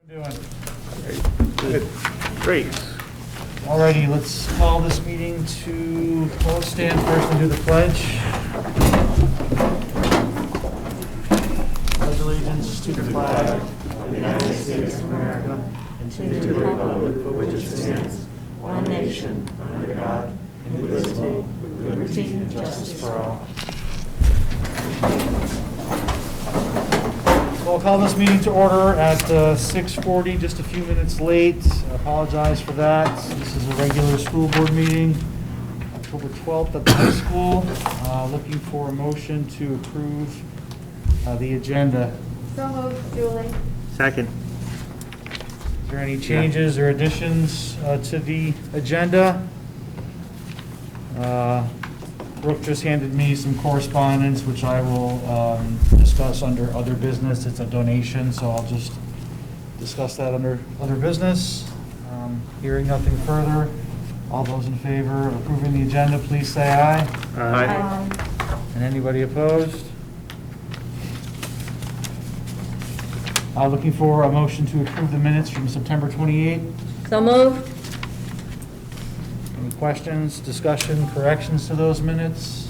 Doing? Good. Great. Alrighty, let's call this meeting to, we'll stand first and do the pledge. Pledge allegiance to the flag of the United States of America and to the republic for which it stands, one nation, under God, indivisible, with liberty and justice for all. We'll call this meeting to order at 6:40, just a few minutes late. I apologize for that. This is a regular school board meeting, October 12th at the high school. Looking for a motion to approve the agenda. So moved, Julie. Second. Is there any changes or additions to the agenda? Brooke just handed me some correspondence, which I will discuss under other business. It's a donation, so I'll just discuss that under other business. Hearing nothing further, all those in favor of approving the agenda, please say aye. Aye. And anybody opposed? Looking for a motion to approve the minutes from September 28th. So moved. Any questions, discussion, corrections to those minutes?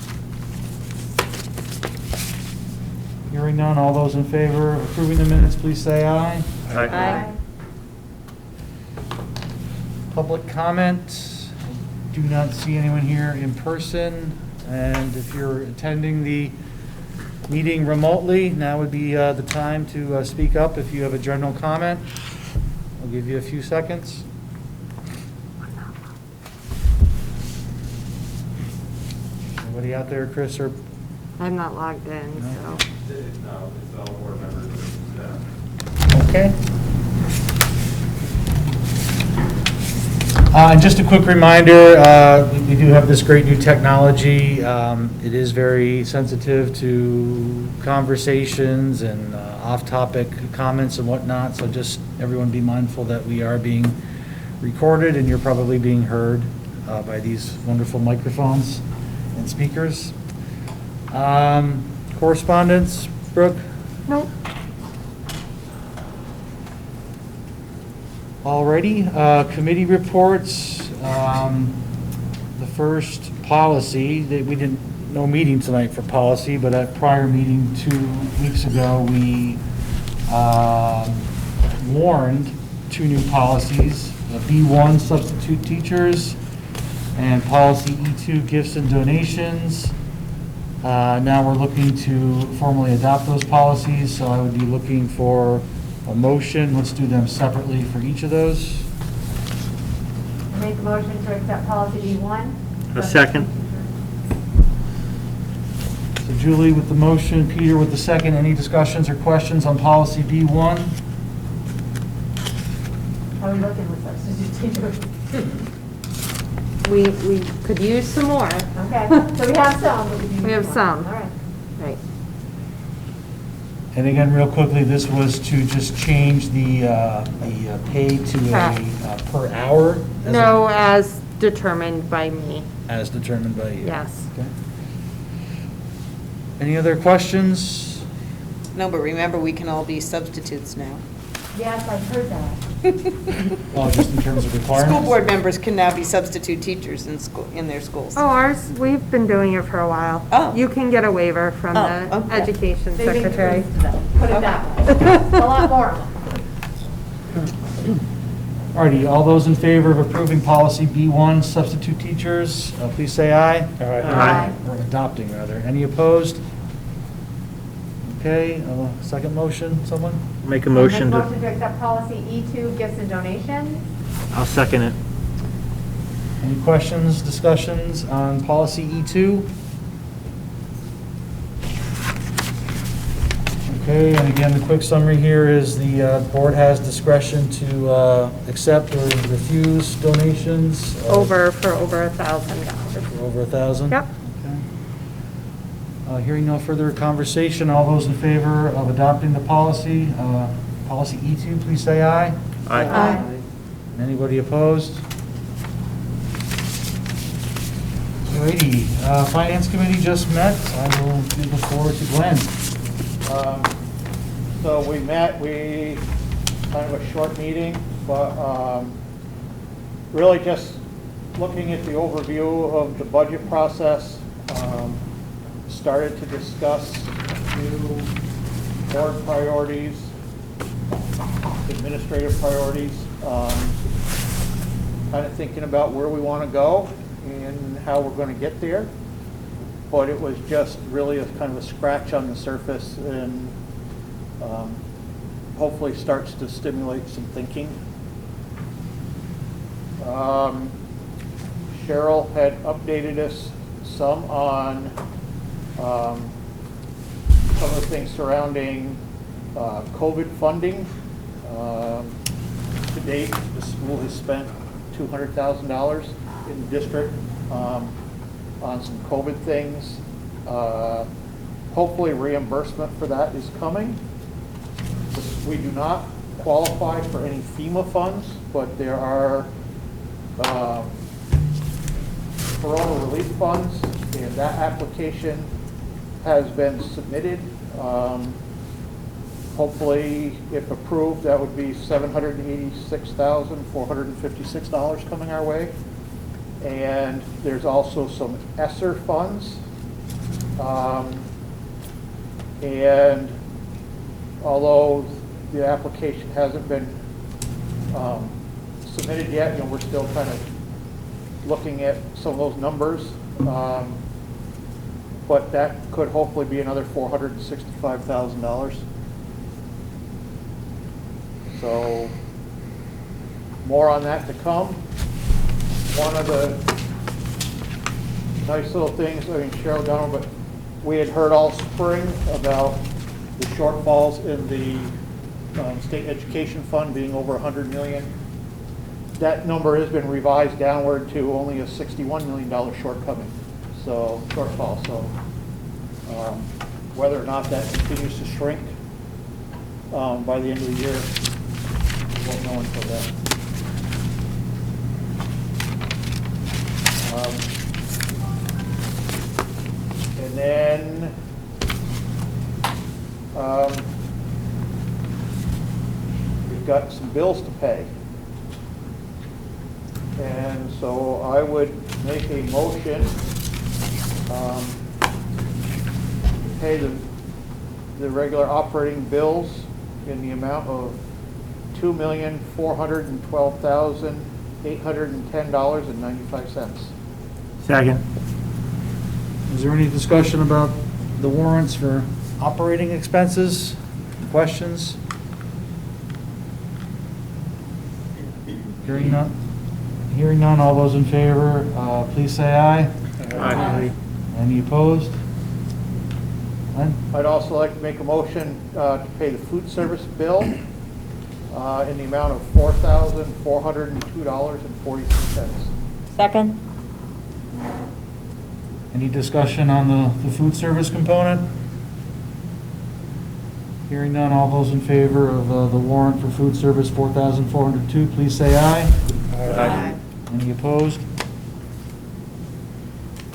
Hearing none, all those in favor of approving the minutes, please say aye. Aye. Public comment. I do not see anyone here in person. And if you're attending the meeting remotely, now would be the time to speak up if you have a general comment. I'll give you a few seconds. Anybody out there, Chris, or? I'm not logged in, No. so. No, it's all board members. Okay. And just a quick reminder, we do have this great new technology. It is very sensitive to conversations and off-topic comments and whatnot, so just everyone be mindful that we are being recorded and you're probably being heard by these wonderful microphones and speakers. Correspondence, Brooke? Nope. Alrighty, committee reports. The first policy, we didn't, no meeting tonight for policy, but at prior meeting 2 weeks ago, we warned two new policies, B1 substitute teachers and policy E2 gifts and donations. Now we're looking to formally adopt those policies, so I would be looking for a motion. Let's do them separately for each of those. Make a motion to accept policy B1. A second. So Julie with the motion, Peter with the second. Any discussions or questions on policy B1? How are we looking with substitute teachers? We could use some more. Okay, so we have some. but We have more. some. All right. Right. And again, real quickly, this was to just change the pay to a per hour? No, as determined by me. As determined by you? Yes. Okay. Any other questions? No, but remember, we can all be substitutes now. Yes, I've heard that. Well, just in terms of requirements? School board members can now be substitute teachers in school, in their schools. Oh, ours, we've been doing it for a while. Oh. You can get a waiver from Oh, the okay. education They've secretary. increased them. Put it that way. A lot more. Alrighty, all those in favor of approving policy B1, substitute teachers, please say aye. Aye. Or adopting, rather. Any opposed? Okay, second motion, someone? Make a motion Make a motion to, to accept policy E2 gifts and donations. I'll second it. Any questions, discussions on policy E2? Okay, and again, the quick summary here is the board has discretion to accept or refuse donations. For over $1,000. For over 1,000? Yep. Okay. Hearing no further conversation, all those in favor of adopting the policy, policy E2, please say aye. Aye. Anybody opposed? Alrighty, Finance Committee just met. I will give the floor to Glenn. So we met, we kind of a short meeting, but really just looking at the overview of the budget process, started to discuss new board priorities, administrative priorities, kind of thinking about where we want to go and how we're going to get there. But it was just really a kind of a scratch on the surface, and hopefully starts to stimulate some thinking. Cheryl had updated us some on some of the things surrounding COVID funding. To date, the school has spent $200,000 in the district on some COVID things. Hopefully reimbursement for that is coming. We do not qualify for any FEMA funds, but there are Corona relief funds, and that application has been submitted. Hopefully, if approved, that would be $786,456 coming our way. And there's also some ESSER funds. And although the application hasn't been submitted yet, we're still kind of looking at some of those numbers. But that could hopefully be another $465,000. So more on that to come. One of the nice little things, Cheryl got but we had heard all spring about the shortfalls in the state education fund being over $100 million. That number has been revised downward to only a $61 million shortcoming, so shortfall. So whether or not that continues to shrink by the end of the year, we won't know until then. And then we've got some bills to pay. And so I would make a motion to pay the regular operating bills in the amount of $2,412,810.95. Second. Is there any discussion about the warrants for operating expenses? Questions? Hearing none? Hearing none, all those in favor, please say aye. Aye. Any opposed? Glenn? I'd also like to make a motion to pay the food service bill in the amount of $4,402.42. Second? Any discussion on the food service component? Hearing none, all those in favor of the warrant for food service 4,402, please say aye. Aye. Any opposed?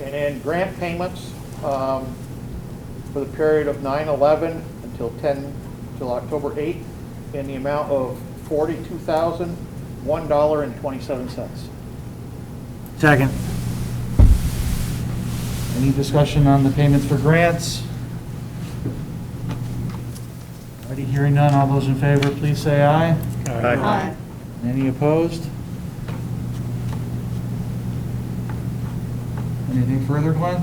And then grant payments for the period of 9/11 until October 8th in the amount of $42,001.27. Second. Any discussion on the payments for grants? Already hearing none, all those in favor, please say aye. Aye. Any opposed? Anything further, Glenn?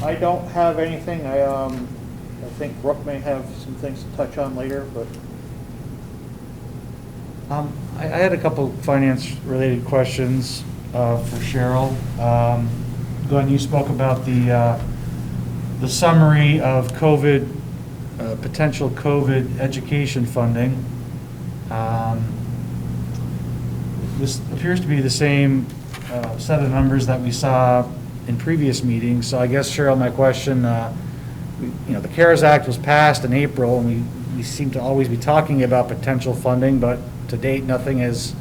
I don't have anything. I think Brooke may have some things to touch on later, but I had a couple finance-related questions for Cheryl. Glenn, you spoke about the summary of COVID, potential COVID education funding. This appears to be the same set of numbers that we saw in previous meetings. So I guess, Cheryl, my question, the CARES Act was passed in April, and we seem to always be talking about potential funding, but to date, nothing has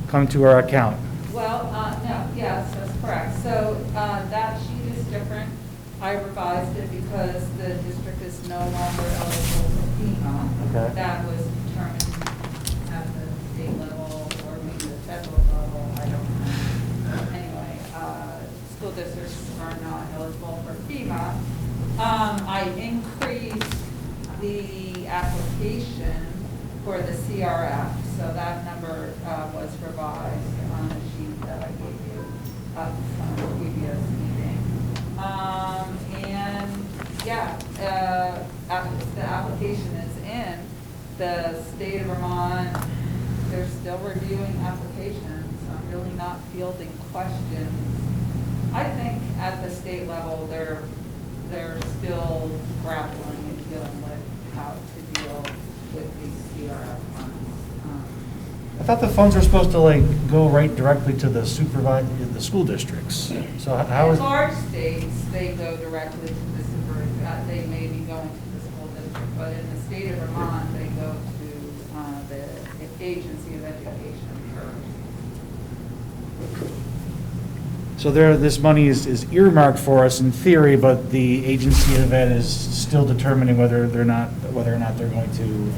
come to our account. Well, no, yes, that's correct. So that sheet is different. I revised it because the district is no longer eligible for FEMA. Okay. That was determined at the state level or maybe the federal level, I don't know. Anyway, school districts are not eligible for FEMA. I increased the application for the CRF, so that number was revised on the sheet that I gave you up from the previous meeting. And yeah, the application is in. The state of Vermont, they're still reviewing applications. I'm really not fielding questions. I think at the state level, they're still grappling and dealing with how to deal with these CRF funds. I thought the funds were supposed to like go right directly to the the school districts. So how is? In large states, they go directly to the they may be going to the school district, but in the state of Vermont, they go to the Agency of Education first. So this money is earmarked for us in theory, but the Agency of Ed is still determining whether or not they're going to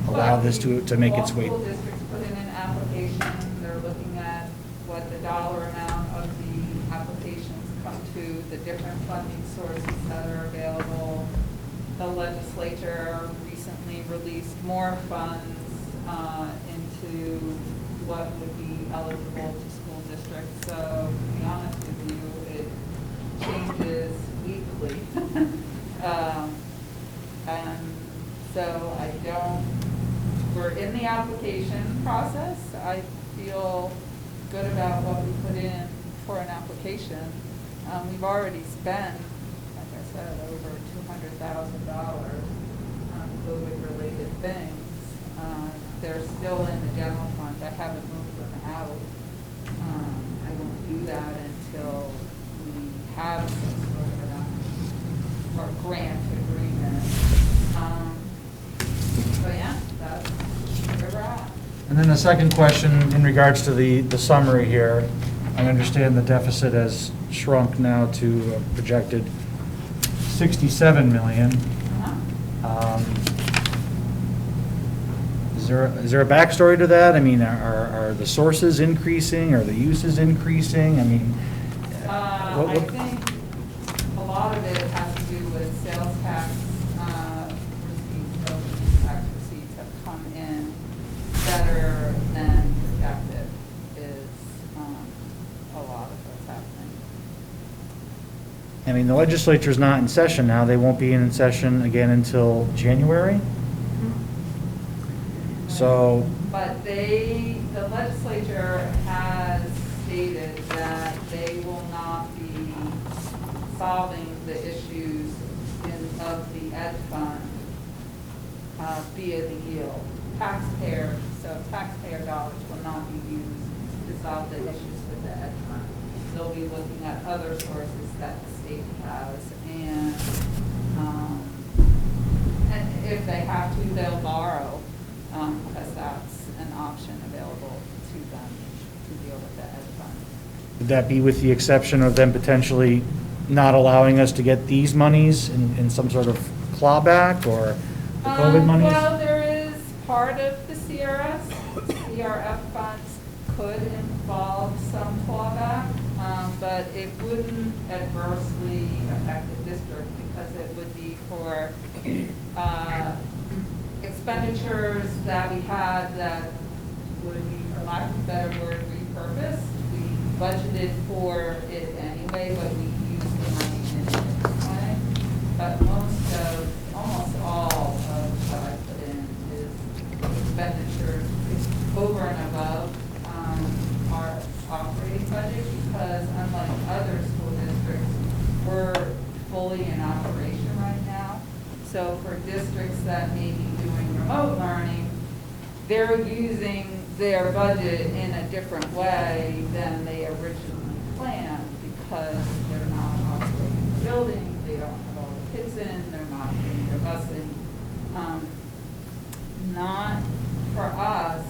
allow this to make its way. All school districts put in an application. They're looking at what the dollar amount of the applications come to, the different funding sources that are available. The legislature recently released more funds into what would be eligible to school districts. So to be honest with you, it changes weekly. And so we're in the application process. I feel good about what we put in for an application. We've already spent, like I said, over $200,000 on COVID-related things. They're still in the general fund. I haven't moved them out. I won't do that until we have some sort of or grant agreement. But yeah, that's where we're at. And then the second question in regards to the summary here, I understand the deficit has shrunk now to a projected 67 million. Is there a backstory to that? I mean, are the sources increasing? Are the uses increasing? I mean, I think a lot of it has to do with sales tax receipts. Those tax receipts have come in better than projected is a lot of what's happening. I mean, the legislature's not in session now. They won't be in session again until January. So, But the legislature has stated that they will not be solving the issues of the ed fund via the yield. Taxpayer dollars will not be used to solve the issues with the ed fund. They'll be looking at other sources that the state has, and if they have to, they'll borrow. Because that's an option available to them to deal with the ed fund. would that be with the exception of them potentially not allowing us to get these monies in some sort of clawback or the COVID monies? Well, there is part of the CRF funds could involve some clawback, but it wouldn't adversely affect the district because it would be for expenditures that we had that would be, for lack of a better word, repurposed. We budgeted for it anyway, but we used the money in a different way. But almost all of what I put in is expenditures over and above our operating budget because unlike other school districts, we're fully in operation right now. So for districts that may be doing remote learning, they're using their budget in a different way than they originally planned because they're not operating the building, they don't have all the kids in, they're not doing their busing. Not for us,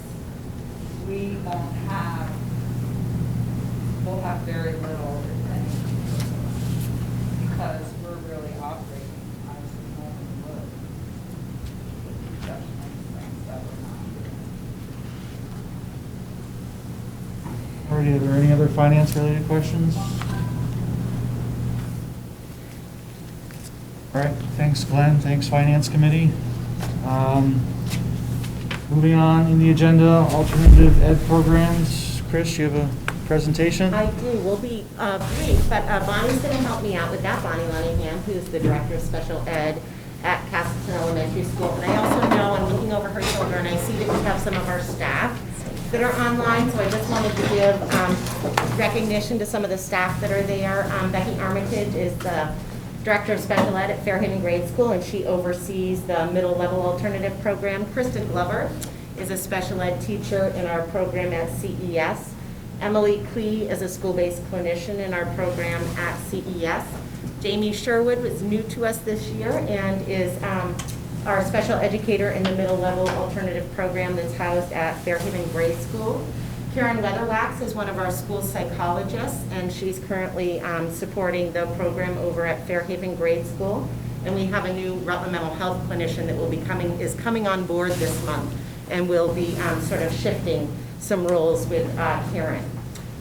we'll have very little, if any, because we're really operating as we normally would. right, are there any other finance-related questions? All right, thanks Glenn, thanks Finance Committee. Moving on in the agenda, alternative ed programs. Chris, you have a presentation? I do. We'll be brief, but Bonnie's going to help me out with that. Bonnie Lunningham, who's the Director of Special Ed at Castleton Elementary School. And I also know, I'm looking over her shoulder, and I see that we have some of our staff that are online, so I just wanted to give recognition to some of the staff that are there. Becky Armitage is the Director of Special Ed at Fairhaven Grade School, and she oversees the middle level alternative program. Kristen Glover is a special ed teacher in our program at CES. Emily Klee is a school-based clinician in our program at CES. Jamie Sherwood was new to us this year and is our special educator in the middle level alternative program that's housed at Fairhaven Grade School. Karen Weatherwax is one of our school psychologists, and she's currently supporting the program over at Fairhaven Grade School. And we have a new Rutland mental health clinician that is coming on board this month, and will be sort of shifting some roles with Karen.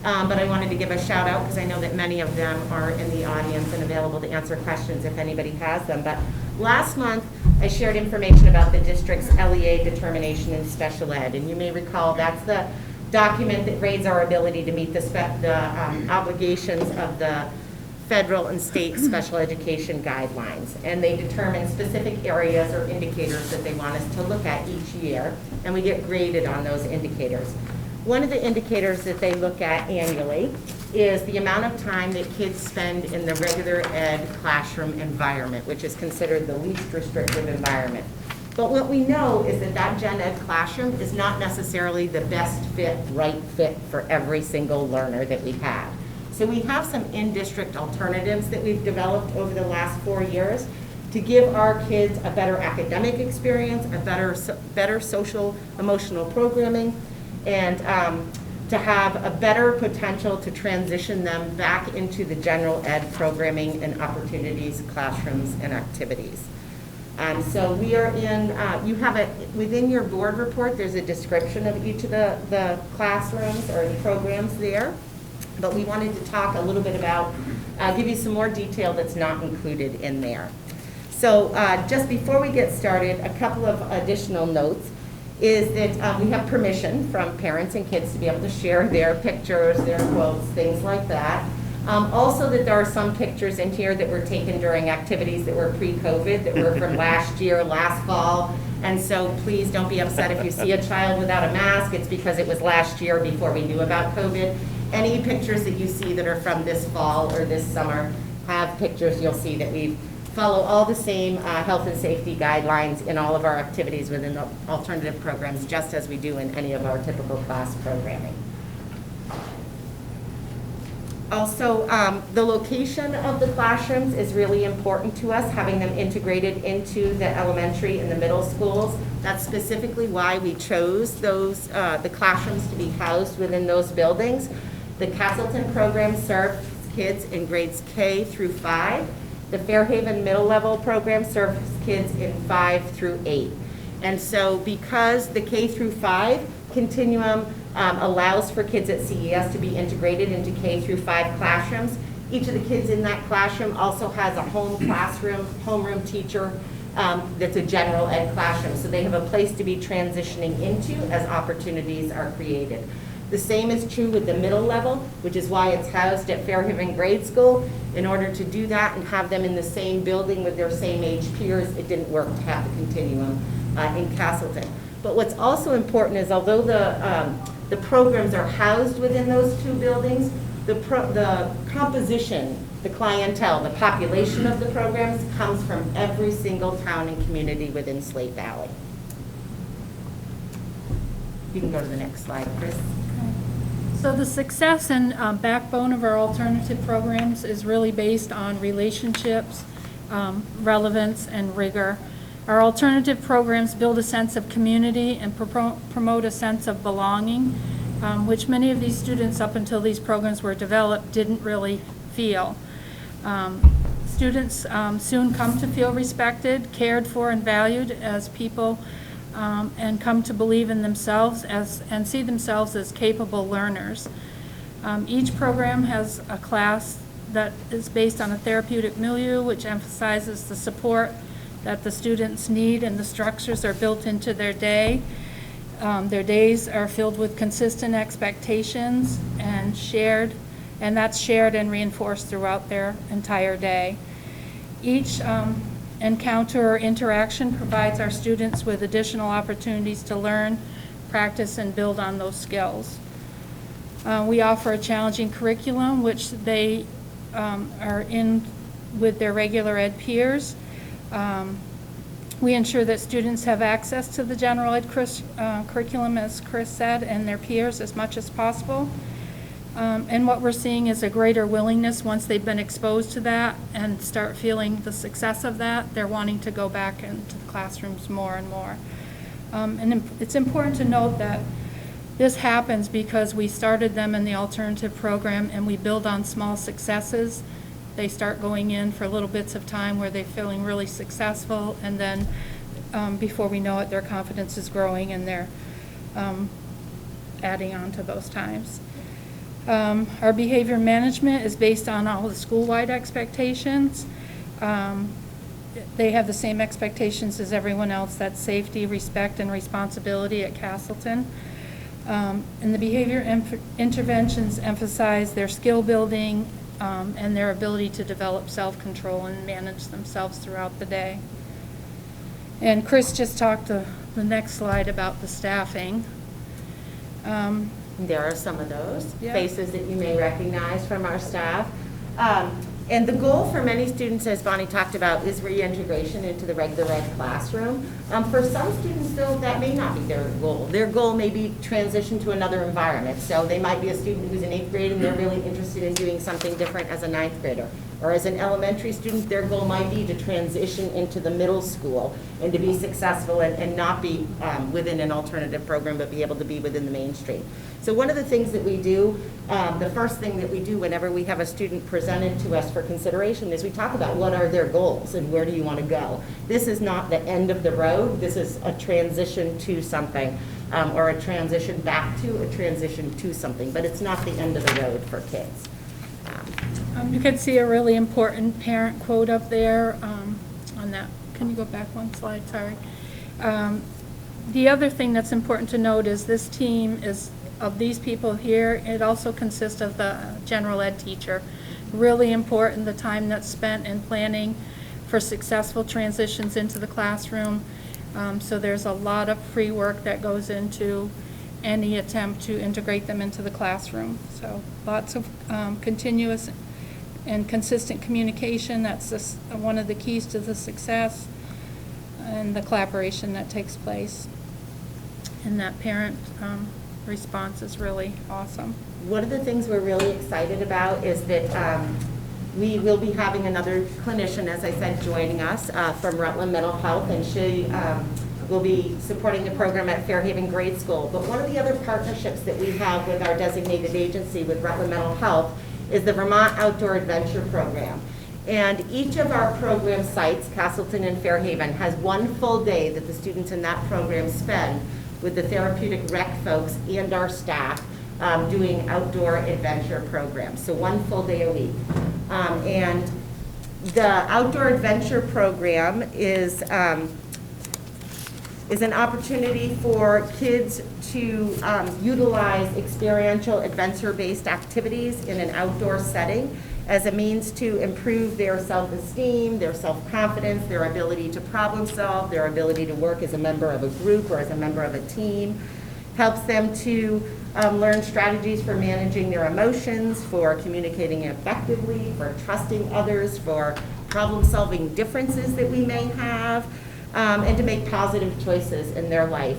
But I wanted to give a shout out because I know that many of them are in the audience and available to answer questions if anybody has them. But last month, I shared information about the district's LEA determination in special ed. And you may recall that's the document that grades our ability to meet the obligations of the federal and state special education guidelines. And they determine specific areas or indicators that they want us to look at each year. And we get graded on those indicators. One of the indicators that they look at annually is the amount of time that kids spend in the regular ed classroom environment, which is considered the least restrictive environment. But what we know is that that gen ed classroom is not necessarily the best fit, right fit for every single learner that we have. So we have some in-district alternatives that we've developed over the last 4 years to give our kids a better academic experience, a better social emotional programming, and to have a better potential to transition them back into the general ed programming and opportunities, classrooms, and activities. So we are in, you have within your board report, there's a description of each of the classrooms or the programs there. But we wanted to talk a little bit about, give you some more detail that's not included in there. So just before we get started, a couple of additional notes is that we have permission from parents and kids to be able to share their pictures, their quotes, things like that. Also that there are some pictures in here that were taken during activities that were pre-COVID, that were from last year, last fall. And so please don't be upset if you see a child without a mask. It's because it was last year before we knew about COVID. Any pictures that you see that are from this fall or this summer have pictures. You'll see that we follow all the same health and safety guidelines in all of our activities within the alternative programs, just as we do in any of our typical class programming. Also, the location of the classrooms is really important to us, having them integrated into the elementary and the middle schools. That's specifically why we chose those the classrooms to be housed within those buildings. The Castleton program serves kids in grades K through 5. The Fairhaven middle level program serves kids in 5 through 8. And so because the K through 5 continuum allows for kids at CES to be integrated into K through 5 classrooms, each of the kids in that classroom also has a homeroom teacher that's a general ed classroom. So they have a place to be transitioning into as opportunities are created. The same is true with the middle level, which is why it's housed at Fairhaven Grade School. In order to do that and have them in the same building with their same age peers, it didn't work to have the continuum in Castleton. But what's also important is although the programs are housed within those 2 buildings, the composition, the clientele, the population of the programs comes from every single town and community within Slate Valley. You can go to the next slide, Chris. So the success and backbone of our alternative programs is really based on relationships, relevance, and rigor. Our alternative programs build a sense of community and promote a sense of belonging, which many of these students up until these programs were developed didn't really feel. Students soon come to feel respected, cared for, and valued as people, and come to believe in themselves and see themselves as capable learners. Each program has a class that is based on a therapeutic milieu, which emphasizes the support that the students need, and the structures are built into their day. Their days are filled with consistent expectations and that's shared and reinforced throughout their entire day. Each encounter or interaction provides our students with additional opportunities to learn, practice, and build on those skills. We offer a challenging curriculum, which they are in with their regular ed peers. We ensure that students have access to the general ed curriculum, as Chris said, and their peers as much as possible. And what we're seeing is a greater willingness once they've been exposed to that and start feeling the success of that. They're wanting to go back into the classrooms more and more. And it's important to note that this happens because we started them in the alternative program and we build on small successes. They start going in for little bits of time where they're feeling really successful, and then before we know it, their confidence is growing and they're adding on to those times. Our behavior management is based on all the school-wide expectations. They have the same expectations as everyone else. That's safety, respect, and responsibility at Castleton. And the behavior interventions emphasize their skill building and their ability to develop self-control and manage themselves throughout the day. And Chris just talked the next slide about the staffing. There are some of those Yeah. faces that you may recognize from our staff. And the goal for many students, as Bonnie talked about, is reintegration into the regular ed classroom. For some students, though, that may not be their goal. Their goal may be transition to another environment. So they might be a student who's in 8th grade and they're really interested in doing something different as a 9th grader. Or as an elementary student, their goal might be to transition into the middle school and to be successful and not be within an alternative program, but be able to be within the mainstream. So one of the things that we do, the first thing that we do whenever we have a student presented to us for consideration is we talk about what are their goals and where do you want to go. This is not the end of the road. This is a transition to something, or a transition back to a transition to something, but it's not the end of the road for kids. You can see a really important parent quote up there on that. Can you go back one slide? Sorry. The other thing that's important to note is this team is of these people here. It also consists of the general ed teacher. Really important, the time that's spent in planning for successful transitions into the classroom. So there's a lot of pre-work that goes into any attempt to integrate them into the classroom. So lots of continuous and consistent communication. That's one of the keys to the success, and the collaboration that takes place. And that parent response is really awesome. One of the things we're really excited about is that we will be having another clinician, as I said, joining us from Rutland Mental Health, and she will be supporting the program at Fairhaven Grade School. But one of the other partnerships that we have with our designated agency with Rutland Mental Health is the Vermont Outdoor Adventure Program. And each of our program sites, Castleton and Fairhaven, has one full day that the students in that program spend with the therapeutic rec folks and our staff doing outdoor adventure programs. So one full day a week. And the outdoor adventure program is an opportunity for kids to utilize experiential adventure-based activities in an outdoor setting as a means to improve their self-esteem, their self-confidence, their ability to problem solve, their ability to work as a member of a group or as a member of a team. Helps them to learn strategies for managing their emotions, for communicating effectively, for trusting others, for problem-solving differences that we may have, and to make positive choices in their life.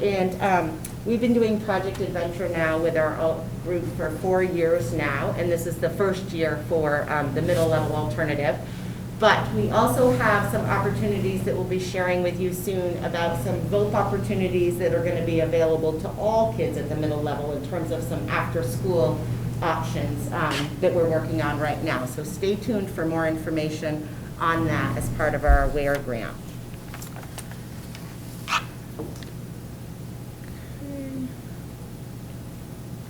And we've been doing Project Adventure now with our group for 4 years now, and this is the first year for the middle level alternative. But we also have some opportunities that we'll be sharing with you soon about some VOP opportunities that are going to be available to all kids at the middle level in terms of some after-school options that we're working on right now. So stay tuned for more information on that as part of our AWARE grant.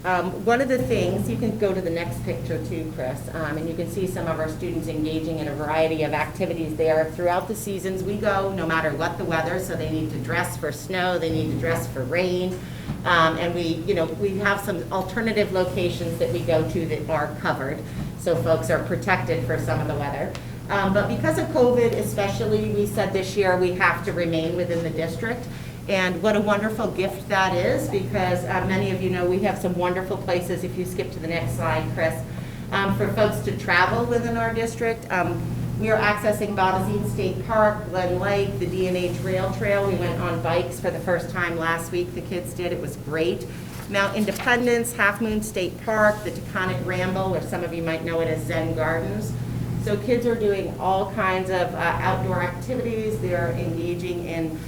One of the things, you can go to the next picture too, Chris, and you can see some of our students engaging in a variety of activities there. Throughout the seasons, we go no matter what the weather, so they need to dress for snow, they need to dress for rain. And we have some alternative locations that we go to that are covered, so folks are protected for some of the weather. But because of COVID especially, we said this year we have to remain within the district. And what a wonderful gift that is, because many of you know we have some wonderful places, if you skip to the next slide, Chris, for folks to travel within our district. We are accessing Bottazine State Park, Glen Lake, the D&H Rail Trail. We went on bikes for the first time last week. The kids did. It was great. Mount Independence, Half Moon State Park, the Taconic Ramble, or some of you might know it as Zen Gardens. So kids are doing all kinds of outdoor activities. They're engaging in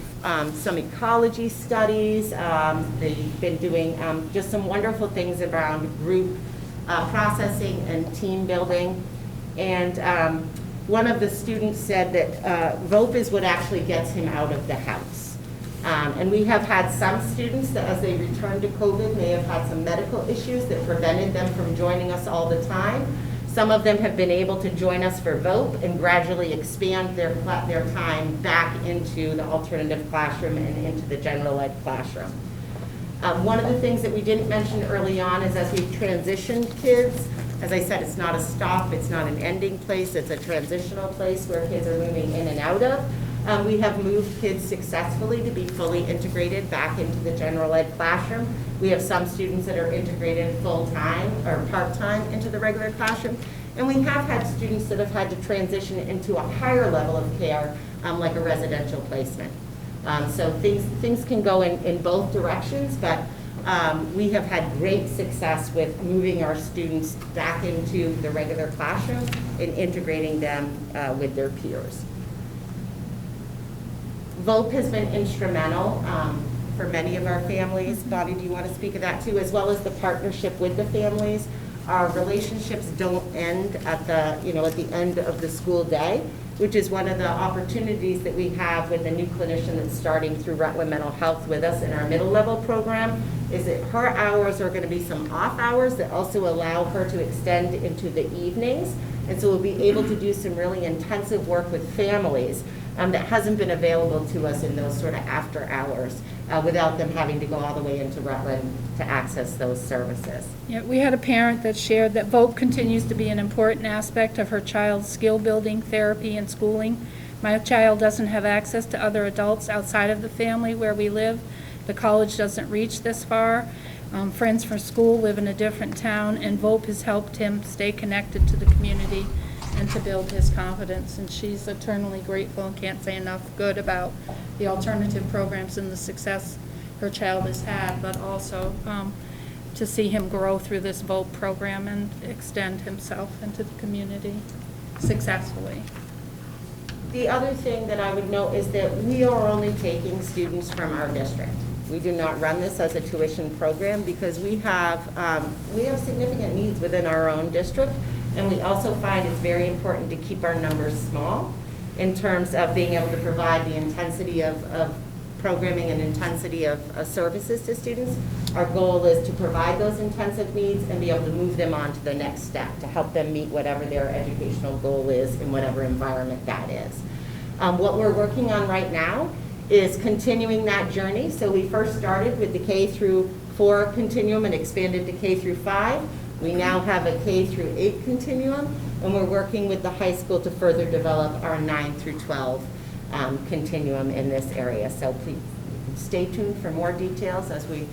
some ecology studies. They've been doing just some wonderful things around group processing and team building. And one of the students said that VOPE is what actually gets him out of the house. And we have had some students that as they returned to COVID may have had some medical issues that prevented them from joining us all the time. Some of them have been able to join us for VOPE and gradually expand their time back into the alternative classroom and into the general ed classroom. One of the things that we didn't mention early on is as we transitioned kids, as I said, it's not a stop, it's not an ending place, it's a transitional place where kids are moving in and out of. We have moved kids successfully to be fully integrated back into the general ed classroom. We have some students that are integrated full-time or part-time into the regular classroom. And we have had students that have had to transition into a higher level of care, like a residential placement. So things can go in both directions, but we have had great success with moving our students back into the regular classroom and integrating them with their peers. VOPE has been instrumental for many of our families. Bobby, do you want to speak of that too, as well as the partnership with the families? Our relationships don't end at the end of the school day, which is one of the opportunities that we have with a new clinician that's starting through Rutland Mental Health with us in our middle level program, is that her hours are going to be some off hours that also allow her to extend into the evenings. And so we'll be able to do some really intensive work with families that hasn't been available to us in those sort of after hours without them having to go all the way into Rutland to access those services. Yeah, we had a parent that shared that VOPE continues to be an important aspect of her child's skill building, therapy, and schooling. My child doesn't have access to other adults outside of the family where we live. The college doesn't reach this far. Friends from school live in a different town, and VOPE has helped him stay connected to the community and to build his confidence. And she's eternally grateful and can't say enough good about the alternative programs and the success her child has had, but also to see him grow through this VOPE program and extend himself into the community successfully. The other thing that I would note is that we are only taking students from our district. We do not run this as a tuition program because we have significant needs within our own district, and we also find it's very important to keep our numbers small in terms of being able to provide the intensity of programming and intensity of services to students. Our goal is to provide those intensive needs and be able to move them on to the next step to help them meet whatever their educational goal is in whatever environment that is. What we're working on right now is continuing that journey. So we first started with the K through 4 continuum and expanded to K through 5. We now have a K through 8 continuum, and we're working with the high school to further develop our 9 through 12 continuum in this area. So please stay tuned for more details as we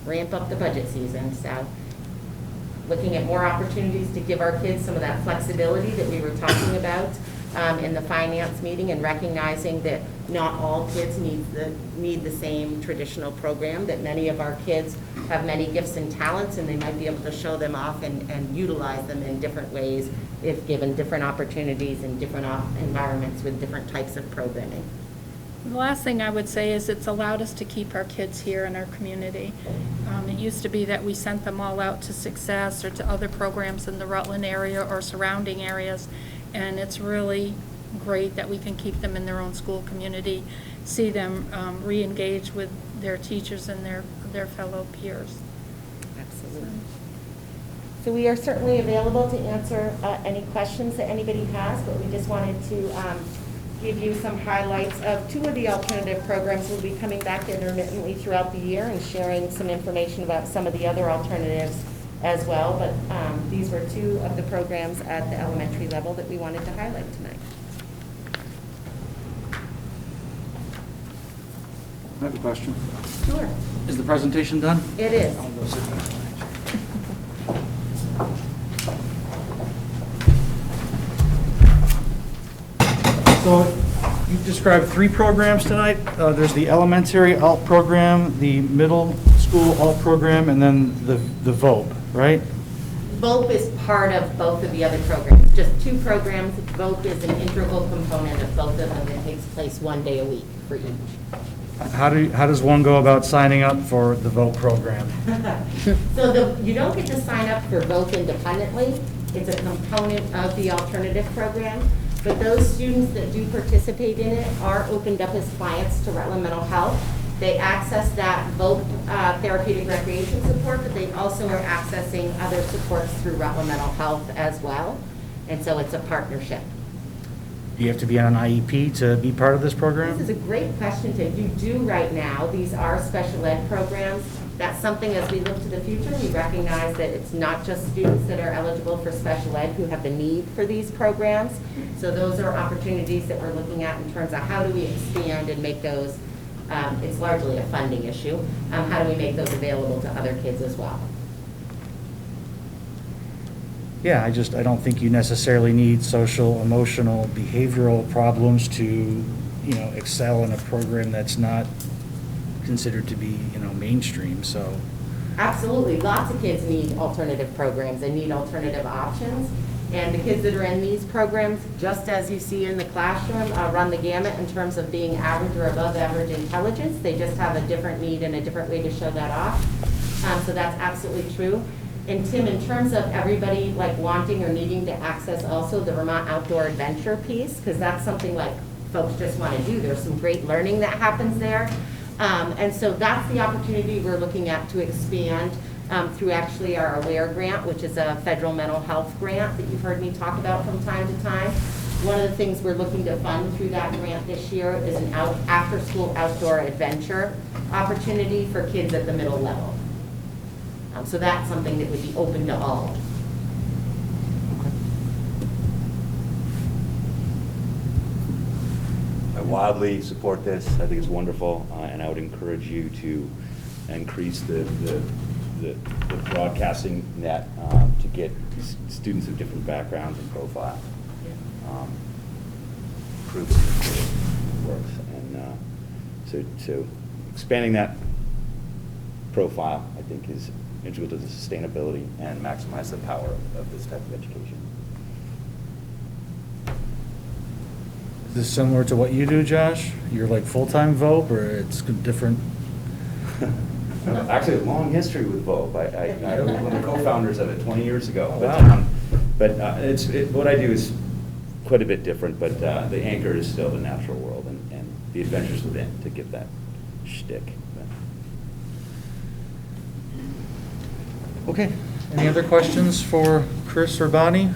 ramp up the budget season. So looking at more opportunities to give our kids some of that flexibility that we were talking about in the finance meeting, and recognizing that not all kids need the same traditional program, that many of our kids have many gifts and talents, and they might be able to show them off and utilize them in different ways if given different opportunities in different environments with different types of programming. The last thing I would say is it's allowed us to keep our kids here in our community. It used to be that we sent them all out to Success or to other programs in the Rutland area or surrounding areas, and it's really great that we can keep them in their own school community, see them re-engage with their teachers and their fellow peers. Absolutely. So we are certainly available to answer any questions that anybody has, but we just wanted to give you some highlights of two of the alternative programs. We'll be coming back intermittently throughout the year and sharing some information about some of the other alternatives as well. But these were two of the programs at the elementary level that we wanted to highlight tonight. I have a question. Sure. Is the presentation done? It is. I'll go sit down. So you described 3 programs tonight. There's the elementary alt program, the middle school alt program, and then the VOP, right? VOP is part of both of the other programs. Just 2 programs. VOP is an integral component of both of them. It takes place 1 day a week for each. How does one go about signing up for the VOP program? So you don't get to sign up for VOP independently. It's a component of the alternative program. But those students that do participate in it are opened up as clients to Rutland Mental Health. They access that VOP therapeutic recreation support, but they also are accessing other supports through Rutland Mental Health as well. And so it's a partnership. Do you have to be on an IEP to be part of this program? This is a great question, Tim. You do right now. These are special ed programs. That's something, as we look to the future, we recognize that it's not just students that are eligible for special ed who have the need for these programs. So those are opportunities that we're looking at in terms of how do we expand and make those, it's largely a funding issue, how do we make those available to other kids as well? Yeah, I don't think you necessarily need social, emotional, behavioral problems to, excel in a program that's not considered to be, mainstream, so. Absolutely. Lots of kids need alternative programs and need alternative options. And the kids that are in these programs, just as you see in the classroom, run the gamut in terms of being average or above average intelligence. They just have a different need and a different way to show that off. So that's absolutely true. And Tim, in terms of everybody like wanting or needing to access also the Vermont Outdoor Adventure piece, because that's something like folks just want to do. There's some great learning that happens there. And so that's the opportunity we're looking at to expand through actually our AWARE grant, which is a federal mental health grant that you've heard me talk about from time to time. One of the things we're looking to fund through that grant this year is an after-school outdoor adventure opportunity for kids at the middle level. So that's something that would be open to all. I wildly support this. I think it's wonderful, and I would encourage you to increase the broadcasting net to get students of different backgrounds and profile. Prove it works, and so expanding that profile, I think, is integral to the sustainability and maximize the power of this type of education. Is this similar to what you do, Josh? You're like full-time VOP, or it's different? Actually, a long history with VOP. I was one of the co-founders of it 20 years ago. Oh, but wow. What I do is quite a bit different, but the anchor is still the natural world and the adventures within to get that shtick. Okay. Any other questions for Chris or Bonnie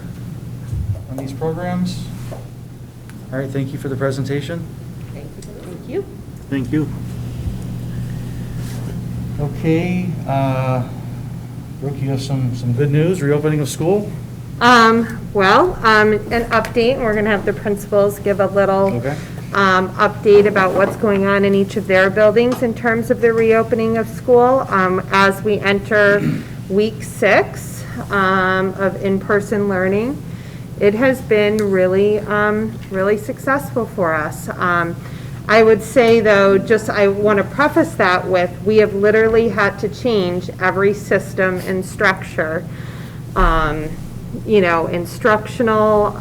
on these programs? All right, thank you for the presentation. Thank you. Thank you. Thank you. Okay, Brooke, you have some good news, reopening of school? An update, and we're going to have the principals give a little update about what's going on in each of their buildings in terms of the reopening of school as we enter week 6 of in-person learning. It has been really, really successful for us. I would say, though, I want to preface that with, we have literally had to change every system and structure, instructional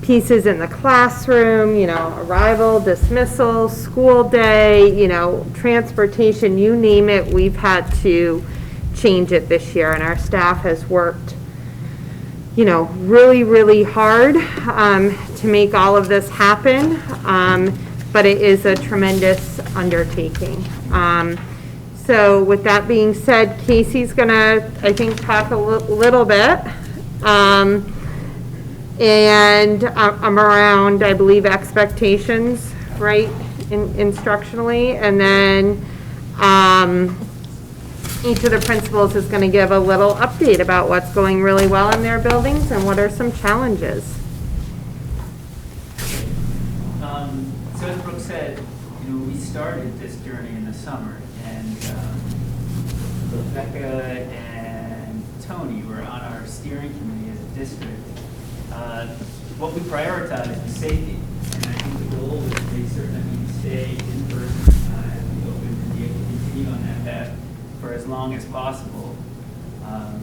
pieces in the classroom, arrival, dismissal, school day, transportation, you name it, we've had to change it this year, and our staff has worked really, really hard to make all of this happen, but it is a tremendous undertaking. So with that being said, Casey's gonna, I think, talk a little bit. And I'm around, I believe, expectations, right, instructionally. And then each of the principals is going to give a little update about what's going really well in their buildings and what are some challenges. So as Brooke said, we started this journey in the summer, and Rebecca and Tony were on our steering committee as a district. What we prioritized was safety, and I think the goal was to make certain that we stay in person as we open and be able to continue on that path for as long as possible.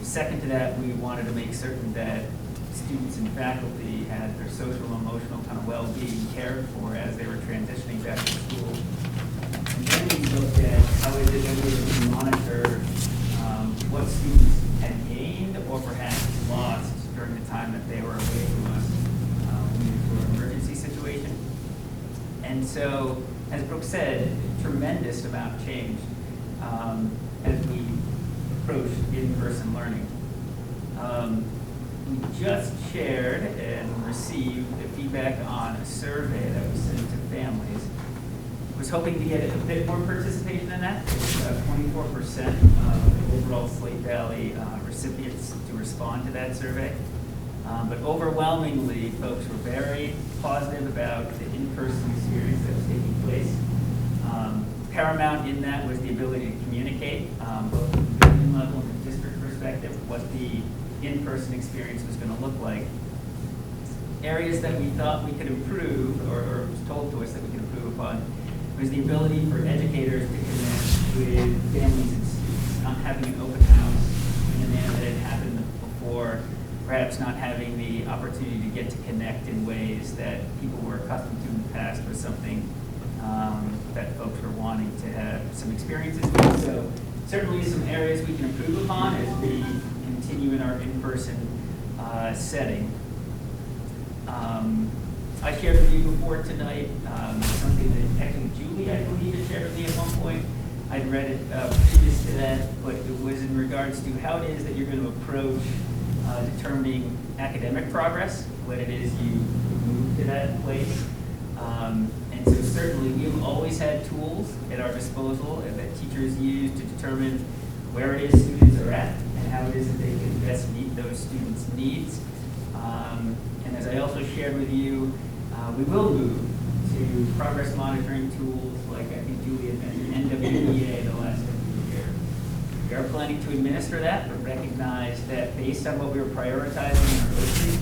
Second to that, we wanted to make certain that students and faculty had their social and emotional kind of well-being cared for as they were transitioning back to school. And then we looked at how is it that we can monitor what students had gained or perhaps lost during the time that they were away from us into an emergency situation. And so, as Brooke said, a tremendous amount changed as we approached in-person learning. We just shared and received the feedback on a survey that was sent to families. Was hoping to get a bit more participation in that. It's about 24% of the overall Slate Valley recipients to respond to that survey. But overwhelmingly, folks were very positive about the in-person experience that was taking place. Paramount in that was the ability to communicate, both at the building level and the district perspective, what the in-person experience was going to look like. Areas that we thought we could improve, or was told to us that we could improve upon, was the ability for educators to connect with families and students, not having an open house in a manner that had happened before, perhaps not having the opportunity to get to connect in ways that people were accustomed to in the past was something that folks were wanting to have some experiences with. So certainly some areas we can improve upon as we continue in our in-person setting. I shared with you before tonight something that actually Julie, I believe, had shared with me at one point. I'd read it previous to that, but it was in regards to how it is that you're going to approach determining academic progress when it is you move to that place. And so certainly we've always had tools at our disposal that teachers use to determine where it is students are at and how it is that they can best meet those students' needs. And as I also shared with you, we will move to progress monitoring tools like I think Julie had mentioned, NWEA the last year. We are planning to administer that, but recognize that based on what we were prioritizing in our opening,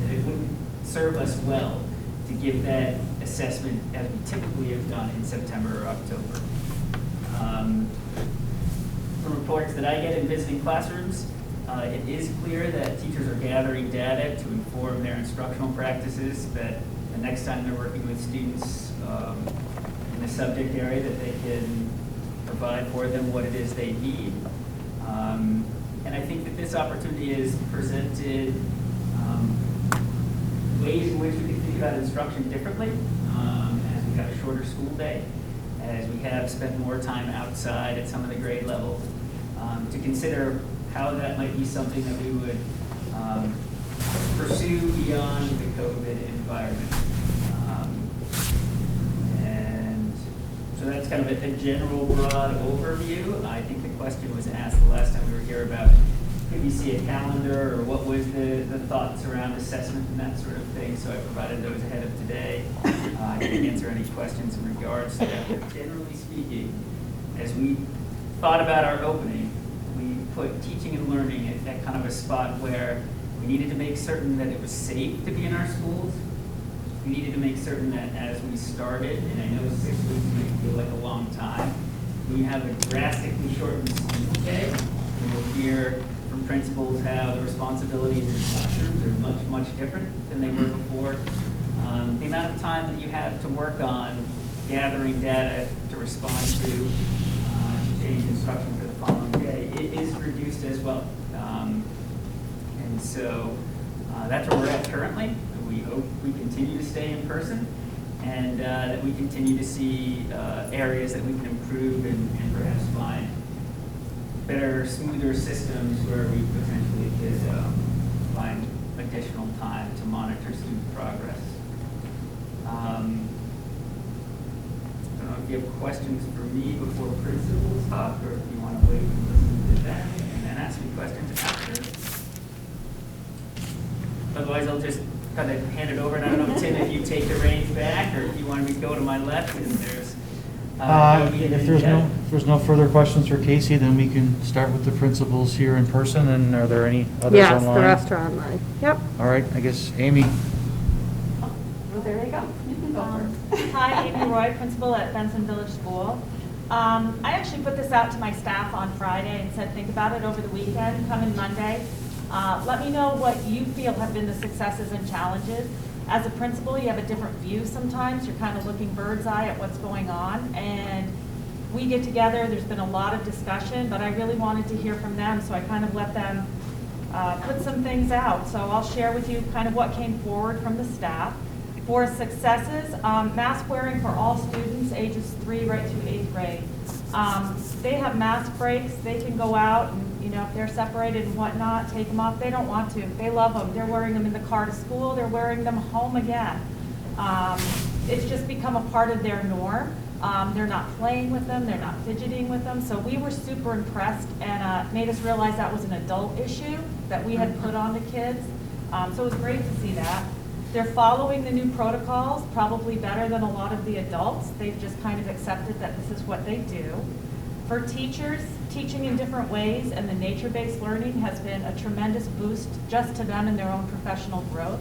that it wouldn't serve us well to give that assessment as we typically have done in September or October. From reports that I get in visiting classrooms, it is clear that teachers are gathering data to inform their instructional practices, that the next time they're working with students in the subject area that they can provide for them what it is they need. And I think that this opportunity is presented ways in which we can think about instruction differently as we have a shorter school day, as we have spent more time outside at some of the grade levels, to consider how that might be something that we would pursue beyond the COVID environment. And so that's kind of a general broad overview. I think the question was asked the last time we were here about could we see a calendar or what was the thoughts around assessment and that sort of thing. So I provided those ahead of today. I can answer any questions in regards to that. But generally speaking, as we thought about our opening, we put teaching and learning at kind of a spot where we needed to make certain that it was safe to be in our schools. We needed to make certain that as we started, and I know 6 weeks may feel like a long time, we have a drastically shortened school day. And we'll hear from principals how the responsibilities in classrooms are much, much different than they were before. The amount of time that you have to work on gathering data to respond to change instruction for the following day, it is reduced as well. And so that's where we're at currently. We hope we continue to stay in person and that we continue to see areas that we can improve and perhaps find better, smoother systems where we potentially could find additional time to monitor student progress. I don't know if you have questions for me before principals talk, or if you want to wait and listen to them and then ask me questions after. Otherwise, I'll just kind of hand it over, and I don't know, Tim, if you take the reins back, or if you want me to go to my left, and there's... If there's no further questions for Casey, then we can start with the principals here in person, and are there any others Yes, online? the rest are online. Yep. All right, I guess Amy. Well, there you go. You can go first. Hi, Amy Roy, principal at Benson Village School. I actually put this out to my staff on Friday and said, think about it over the weekend, come in Monday. Let me know what you feel have been the successes and challenges. As a principal, you have a different view sometimes. You're kind of looking bird's eye at what's going on. And we get together, there's been a lot of discussion, but I really wanted to hear from them, so I kind of let them put some things out. So I'll share with you kind of what came forward from the staff. For successes, mask wearing for all students ages 3 right through 8th grade. They have mask breaks. They can go out and, you know, if they're separated and whatnot, take them off. They don't want to. They love them. They're wearing them in the car to school. They're wearing them home again. It's just become a part of their norm. They're not playing with them. They're not fidgeting with them. So we were super impressed, and made us realize that was an adult issue that we had put on the kids. So it was great to see that. They're following the new protocols probably better than a lot of the adults. They've just kind of accepted that this is what they do. For teachers, teaching in different ways and the nature-based learning has been a tremendous boost just to them in their own professional growth.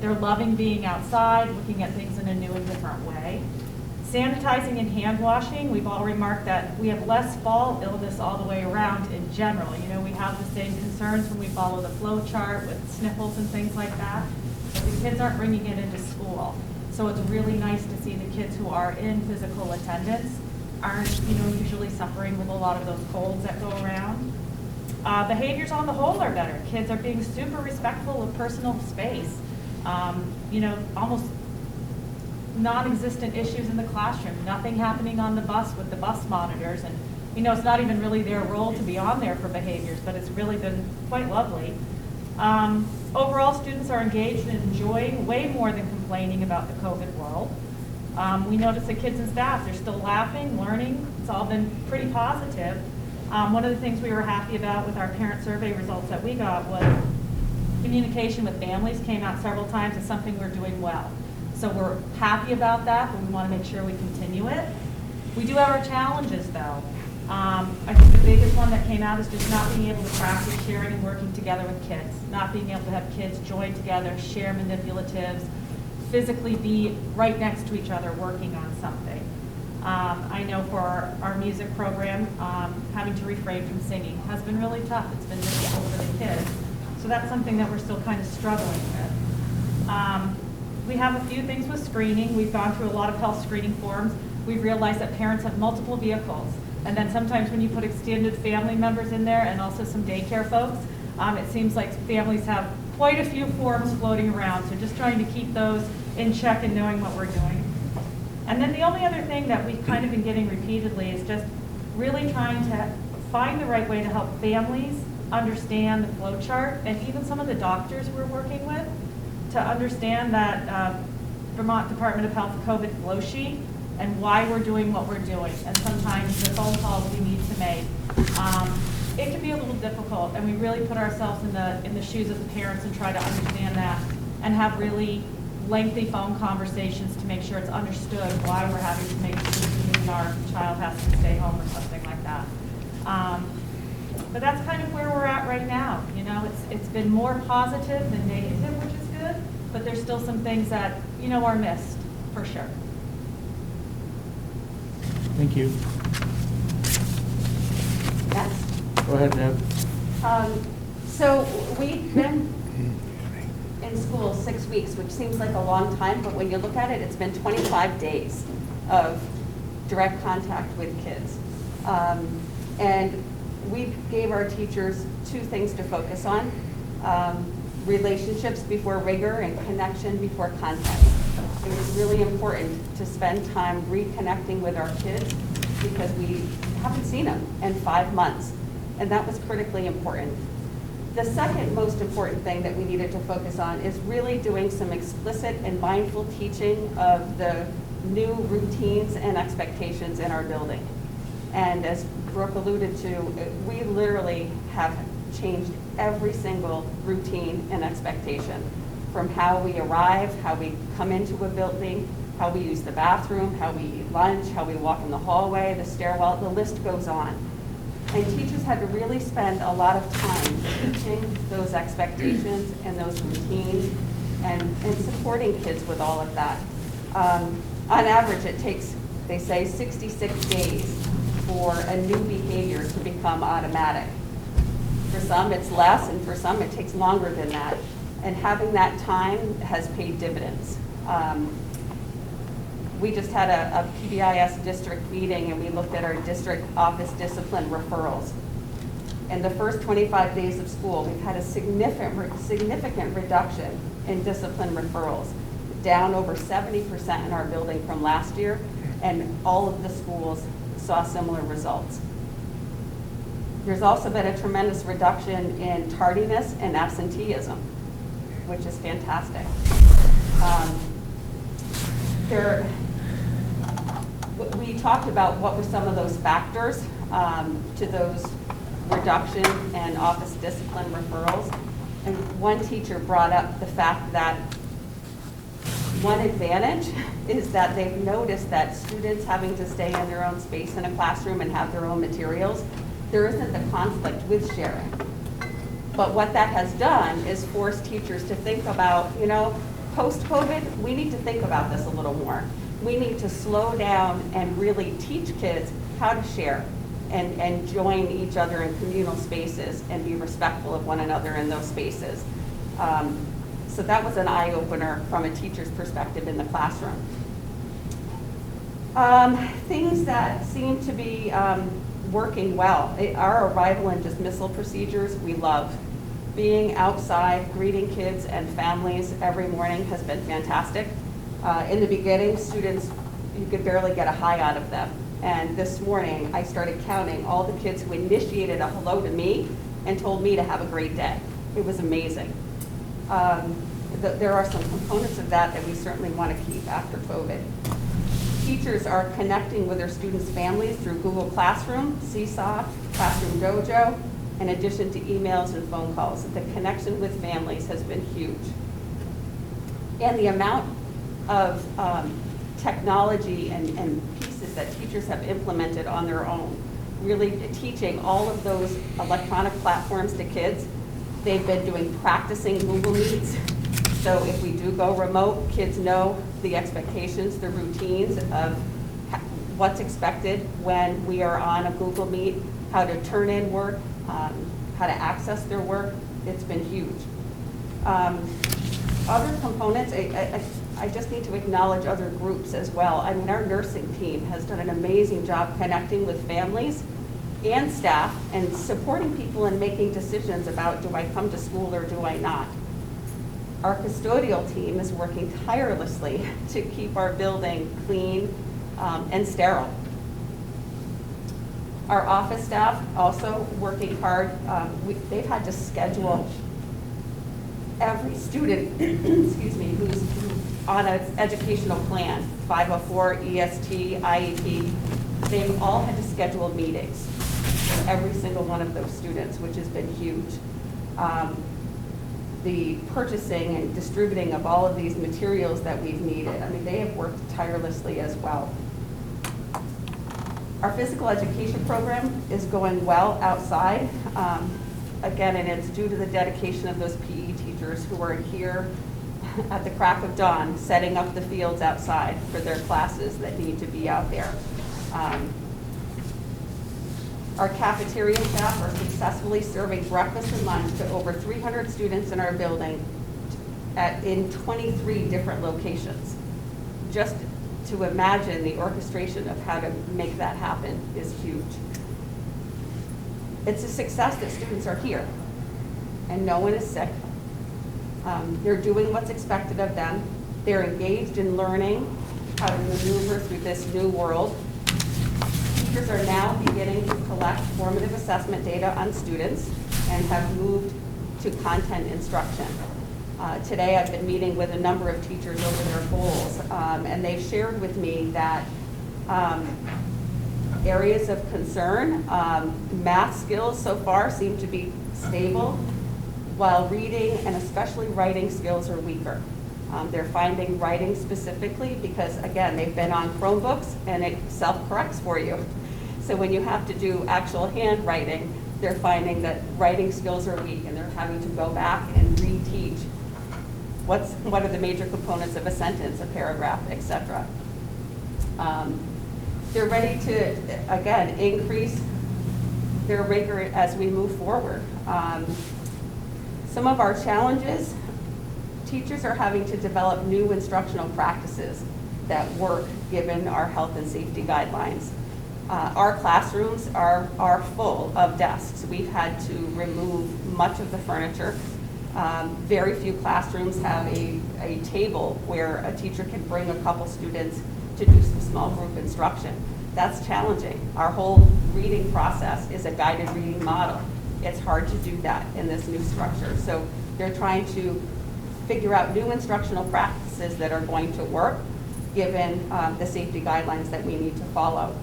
They're loving being outside, looking at things in a new and different way. Sanitizing and hand washing, we've all remarked that we have less fall illness all the way around in general. You know, we have the same concerns when we follow the flow chart with sniffles and things like that. But the kids aren't bringing it into school. So it's really nice to see the kids who are in physical attendance aren't, you know, usually suffering with a lot of those colds that go around. Behaviors on the whole are better. Kids are being super respectful of personal space. You know, almost non-existent issues in the classroom, nothing happening on the bus with the bus monitors, and you know, it's not even really their role to be on there for behaviors, but it's really been quite lovely. Overall, students are engaged and enjoying way more than complaining about the COVID world. We notice the kids and staff, they're still laughing, learning. It's all been pretty positive. One of the things we were happy about with our parent survey results that we got was communication with families came out several times as something we're doing well. So we're happy about that, but we want to make sure we continue it. We do have our challenges, though. I think the biggest one that came out is just not being able to practice sharing and working together with kids, not being able to have kids join together, share manipulatives, physically be right next to each other working on something. I know for our music program, having to refrain from singing has been really tough. It's been difficult for the kids. So that's something that we're still kind of struggling with. We have a few things with screening. We've gone through a lot of health screening forms. We've realized that parents have multiple vehicles. And then sometimes when you put extended family members in there and also some daycare folks, it seems like families have quite a few forms floating around. So just trying to keep those in check and knowing what we're doing. And then the only other thing that we've kind of been getting repeatedly is just really trying to find the right way to help families understand the flow chart, and even some of the doctors we're working with to understand that Vermont Department of Health COVID flow sheet and why we're doing what we're doing, and sometimes the phone calls we need to make. It can be a little difficult, and we really put ourselves in the shoes of the parents and try to understand that and have really lengthy phone conversations to make sure it's understood why we're having to make decisions and our child has to stay home or something like that. But that's kind of where we're at right now. You know, it's been more positive than negative, which is good, but there's still some things that, you know, are missed, for sure. Thank you. Yes. Go ahead, Deb. So we've been in school 6 weeks, which seems like a long time, but when you look at it, it's been 25 days of direct contact with kids. And we gave our teachers 2 things to focus on: relationships before rigor and connection before contact. It was really important to spend time reconnecting with our kids because we haven't seen them in 5 months. and that was critically important. The second most important thing that we needed to focus on is really doing some explicit and mindful teaching of the new routines and expectations in our building. And as Brooke alluded to, we literally have changed every single routine and expectation, from how we arrive, how we come into a building, how we use the bathroom, how we eat lunch, how we walk in the hallway, the stairwell, the list goes on. And teachers had to really spend a lot of time teaching those expectations and those routines and supporting kids with all of that. On average, it takes, they say, 66 days for a new behavior to become automatic. For some, it's less, and for some, it takes longer than that. And having that time has paid dividends. We just had a PBIS district meeting, and we looked at our district office discipline referrals. In the first 25 days of school, we've had a significant reduction in discipline referrals, down over 70% in our building from last year, and all of the schools saw similar results. There's also been a tremendous reduction in tardiness and absenteeism, which is fantastic. We talked about what were some of those factors to those reduction and office discipline referrals. And one teacher brought up the fact that one advantage is that they've noticed that students having to stay in their own space in a classroom and have their own materials, there isn't the conflict with sharing. But what that has done is forced teachers to think about, post-COVID, we need to think about this a little more. We need to slow down and really teach kids how to share and join each other in communal spaces and be respectful of one another in those spaces. So that was an eye-opener from a teacher's perspective in the classroom. Things that seem to be working well. Our arrival and dismissal procedures, we love. Being outside, greeting kids and families every morning has been fantastic. In the beginning, students, you could barely get a hi out of them. And this morning, I started counting all the kids who initiated a hello to me and told me to have a great day. It was amazing. There are some components of that we certainly want to keep after COVID. Teachers are connecting with their students' families through Google Classroom, Seesaw, Classroom Dojo, in addition to emails and phone calls. The connection with families has been huge. And the amount of technology and pieces that teachers have implemented on their own, really teaching all of those electronic platforms to kids. They've been doing practicing Google Meets. So if we do go remote, kids know the expectations, the routines of what's expected when we are on a Google Meet, how to turn in work, how to access their work. It's been huge. Other components, I just need to acknowledge other groups as well. I mean, our nursing team has done an amazing job connecting with families and staff and supporting people in making decisions about, do I come to school or do I not? Our custodial team is working tirelessly to keep our building clean and sterile. Our office staff also working hard. They've had to schedule every student, excuse me, who's on an educational plan, 504, EST, IEP. They've all had to schedule meetings for every single one of those students, which has been huge. The purchasing and distributing of all of these materials that we've needed, I mean, they have worked tirelessly as well. Our physical education program is going well outside. Again, and it's due to the dedication of those PE teachers who are here at the crack of dawn, setting up the fields outside for their classes that need to be out there. Our cafeteria staff are successfully serving breakfast and lunch to over 300 students in our building in 23 different locations. Just to imagine the orchestration of how to make that happen is huge. It's a success that students are here and no one is sick. They're doing what's expected of them. They're engaged in learning how to maneuver through this new world. teachers are now beginning to collect formative assessment data on students and have moved to content instruction. Today I've been meeting with a number of teachers over their goals, and they've shared with me that areas of concern, math skills so far seem to be stable, while reading and especially writing skills are weaker. They're finding writing specifically because, again, they've been on Chromebooks and it self-corrects for you. So when you have to do actual handwriting, they're finding that writing skills are weak and they're having to go back and reteach what are the major components of a sentence, a paragraph, etc. They're ready to, again, increase their rigor as we move forward. Some of our challenges, teachers are having to develop new instructional practices that work given our health and safety guidelines. Our classrooms are full of desks. We've had to remove much of the furniture. Very few classrooms have a table where a teacher can bring a couple students to do some small group instruction. That's challenging. Our whole reading process is a guided reading model. It's hard to do that in this new structure. So they're trying to figure out new instructional practices that are going to work given the safety guidelines that we need to follow.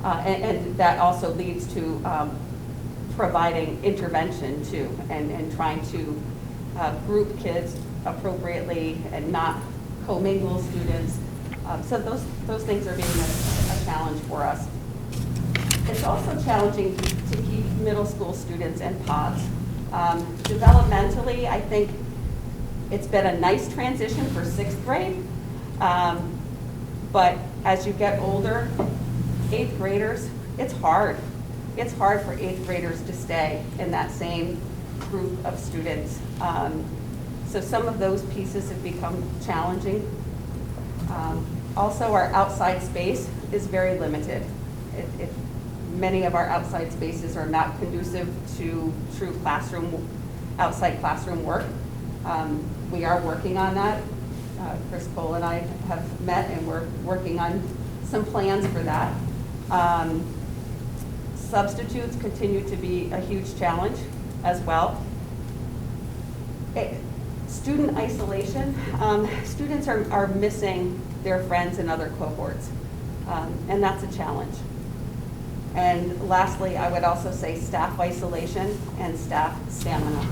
And that also leads to providing intervention too, and trying to group kids appropriately and not commingle students. So those things are being a challenge for us. It's also challenging to keep middle school students in pods. Developmentally, I think it's been a nice transition for 6th grade, but as you get older, 8th graders, it's hard. It's hard for 8th graders to stay in that same group of students. So some of those pieces have become challenging. Also, our outside space is very limited. Many of our outside spaces are not conducive to true outside classroom work. We are working on that. Chris Cole and I have met and we're working on some plans for that. Substitutes continue to be a huge challenge as well. Student isolation. Students are missing their friends in other cohorts, and that's a challenge. And lastly, I would also say staff isolation and staff stamina.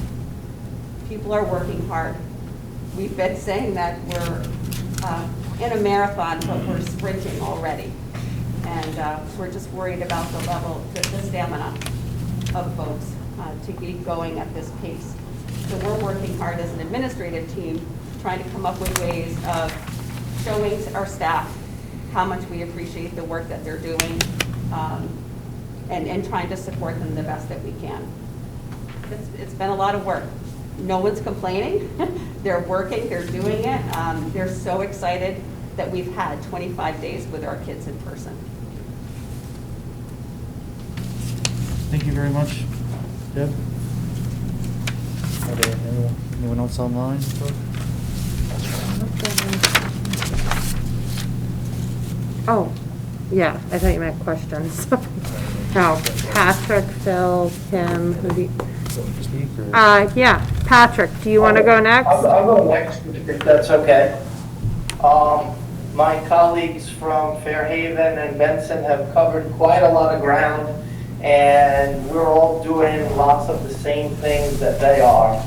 People are working hard. We've been saying that we're in a marathon, but we're sprinting already. And we're just worried about the level, the stamina of folks to keep going at this pace. So we're working hard as an administrative team, trying to come up with ways of showing our staff how much we appreciate the work that they're doing, and trying to support them the best that we can. It's been a lot of work. No one's complaining. They're working, they're doing it. They're so excited that we've had 25 days with our kids in person. Thank you very much, Deb. Are there anyone else online? Oh, yeah, I thought you meant questions. No, Patrick, Phil, Tim, who do you? Speak or? Yeah, Patrick, do you want to go next? I'll go next, if that's okay. My colleagues from Fairhaven and Benson have covered quite a lot of ground, and we're all doing lots of the same things that they are.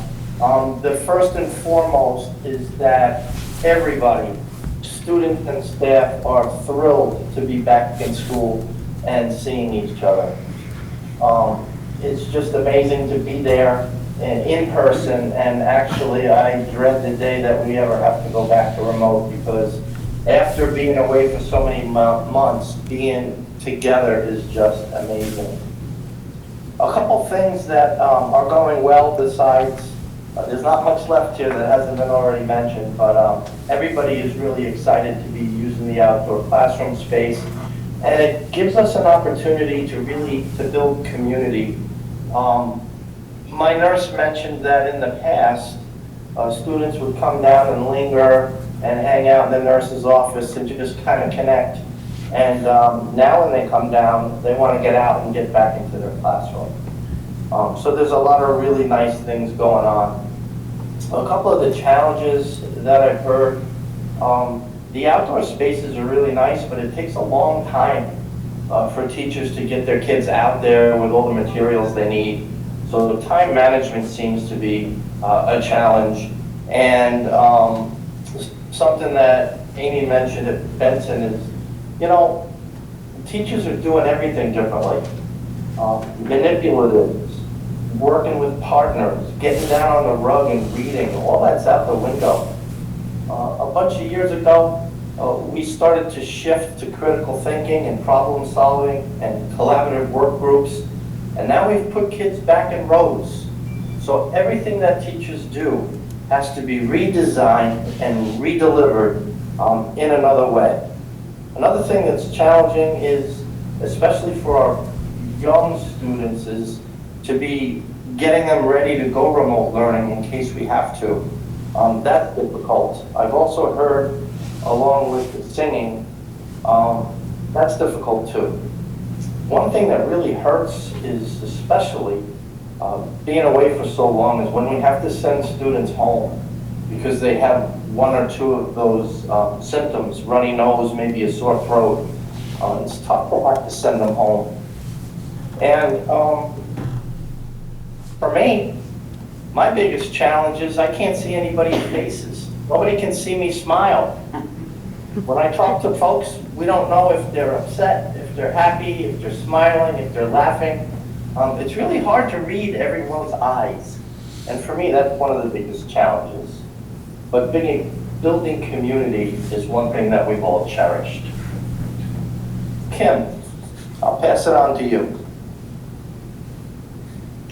The first and foremost is that everybody, students and staff, are thrilled to be back in school and seeing each other. It's just amazing to be there and in person, and actually I dread the day that we ever have to go back to remote, because after being away for so many months, being together is just amazing. A couple things that are going well besides, there's not much left here that hasn't been already mentioned, but everybody is really excited to be using the outdoor classroom space, and it gives us an opportunity to build community. My nurse mentioned that in the past, students would come down and linger and hang out in the nurse's office and just kind of connect. And now when they come down, they want to get out and get back into their classroom. So there's a lot of really nice things going on. A couple of the challenges that I've heard, the outdoor spaces are really nice, but it takes a long time for teachers to get their kids out there with all the materials they need. So the time management seems to be a challenge. And something that Amy mentioned at Benson is, you know, teachers are doing everything differently. Manipulatives, working with partners, getting down on the rug and reading, all that's out the window. A bunch of years ago, we started to shift to critical thinking and problem solving and collaborative work groups, and now we've put kids back in rows. So everything that teachers do has to be redesigned and redelivered in another way. Another thing that's challenging is, especially for our young students, is to be getting them ready to go remote learning in case we have to. That's difficult. I've also heard, along with the singing, that's difficult too. One thing that really hurts is, especially being away for so long, is when we have to send students home because they have one or two of those symptoms, runny nose, maybe a sore throat. It's tough to have to send them home. And for me, my biggest challenge is I can't see anybody's faces. Nobody can see me smile. When I talk to folks, we don't know if they're upset, if they're happy, if they're smiling, if they're laughing. It's really hard to read everyone's eyes. And for me, that's one of the biggest challenges. But building community is one thing that we've all cherished. Kim, I'll pass it on to you.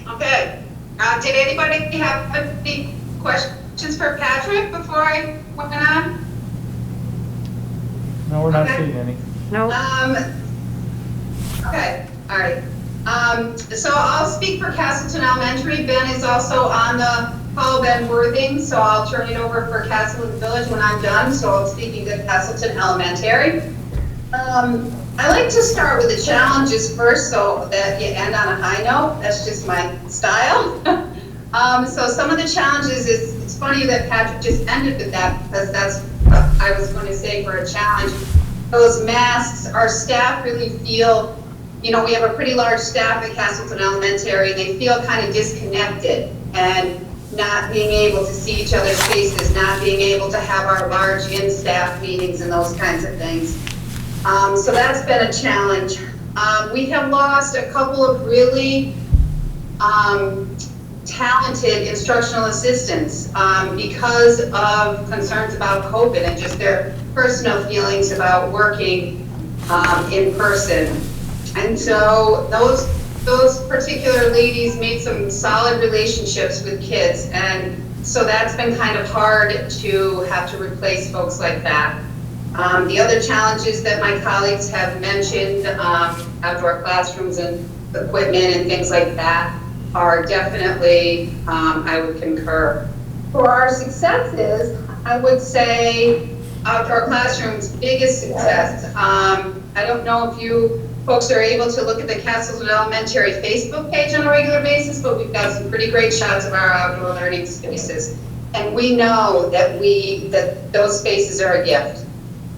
Okay. Did anybody have any questions for Patrick before I went on? No, we're not seeing any. No. Okay, all right. So I'll speak for Castleton Elementary. Ben is also on the call, Ben Worthing, so I'll turn it over for Castleton Village when I'm done. So I'm speaking to Castleton Elementary. I like to start with the challenges first so that you end on a high note. That's just my style. So some of the challenges it's funny that Patrick just ended with that because that's what I was going to say for a challenge. Those masks, our staff really feel, you know, we have a pretty large staff at Castleton Elementary. They feel kind of disconnected and not being able to see each other's faces, not being able to have our large in-staff meetings and those kinds of things. So that's been a challenge. We have lost a couple of really talented instructional assistants because of concerns about COVID and just their personal feelings about working in person. And so those particular ladies made some solid relationships with kids, and so that's been kind of hard to have to replace folks like that. The other challenges that my colleagues have mentioned, outdoor classrooms and equipment and things like that, are definitely, I would concur. For our successes, I would say outdoor classrooms, biggest success. I don't know if you folks are able to look at the Castleton Elementary Facebook page on a regular basis, but we've got some pretty great shots of our outdoor learning spaces. And we know that those spaces are a gift.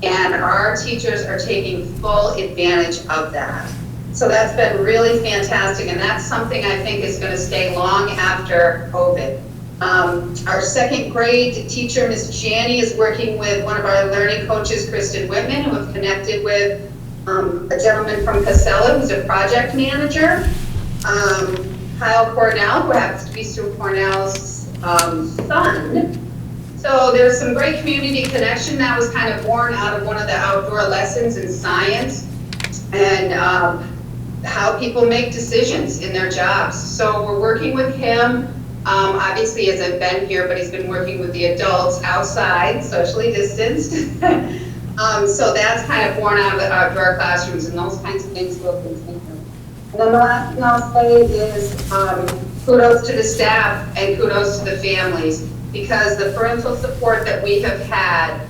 And our teachers are taking full advantage of that. So that's been really fantastic, and that's something I think is going to stay long after COVID. Our second grade teacher, Ms. Janney, is working with one of our learning coaches, Kristen Whitman, who have connected with a gentleman from Casella, who's a project manager, Kyle Cornell, who happens to be Stu Cornell's son. So there's some great community connection that was kind of born out of one of the outdoor lessons in science and how people make decisions in their jobs. So we're working with him. Obviously, he hasn't been here, but he's been working with the adults outside, socially distanced. So that's kind of born out of the outdoor classrooms, and those kinds of things will continue. And then the last thing I'll say is kudos to the staff and kudos to the families, because the parental support that we have had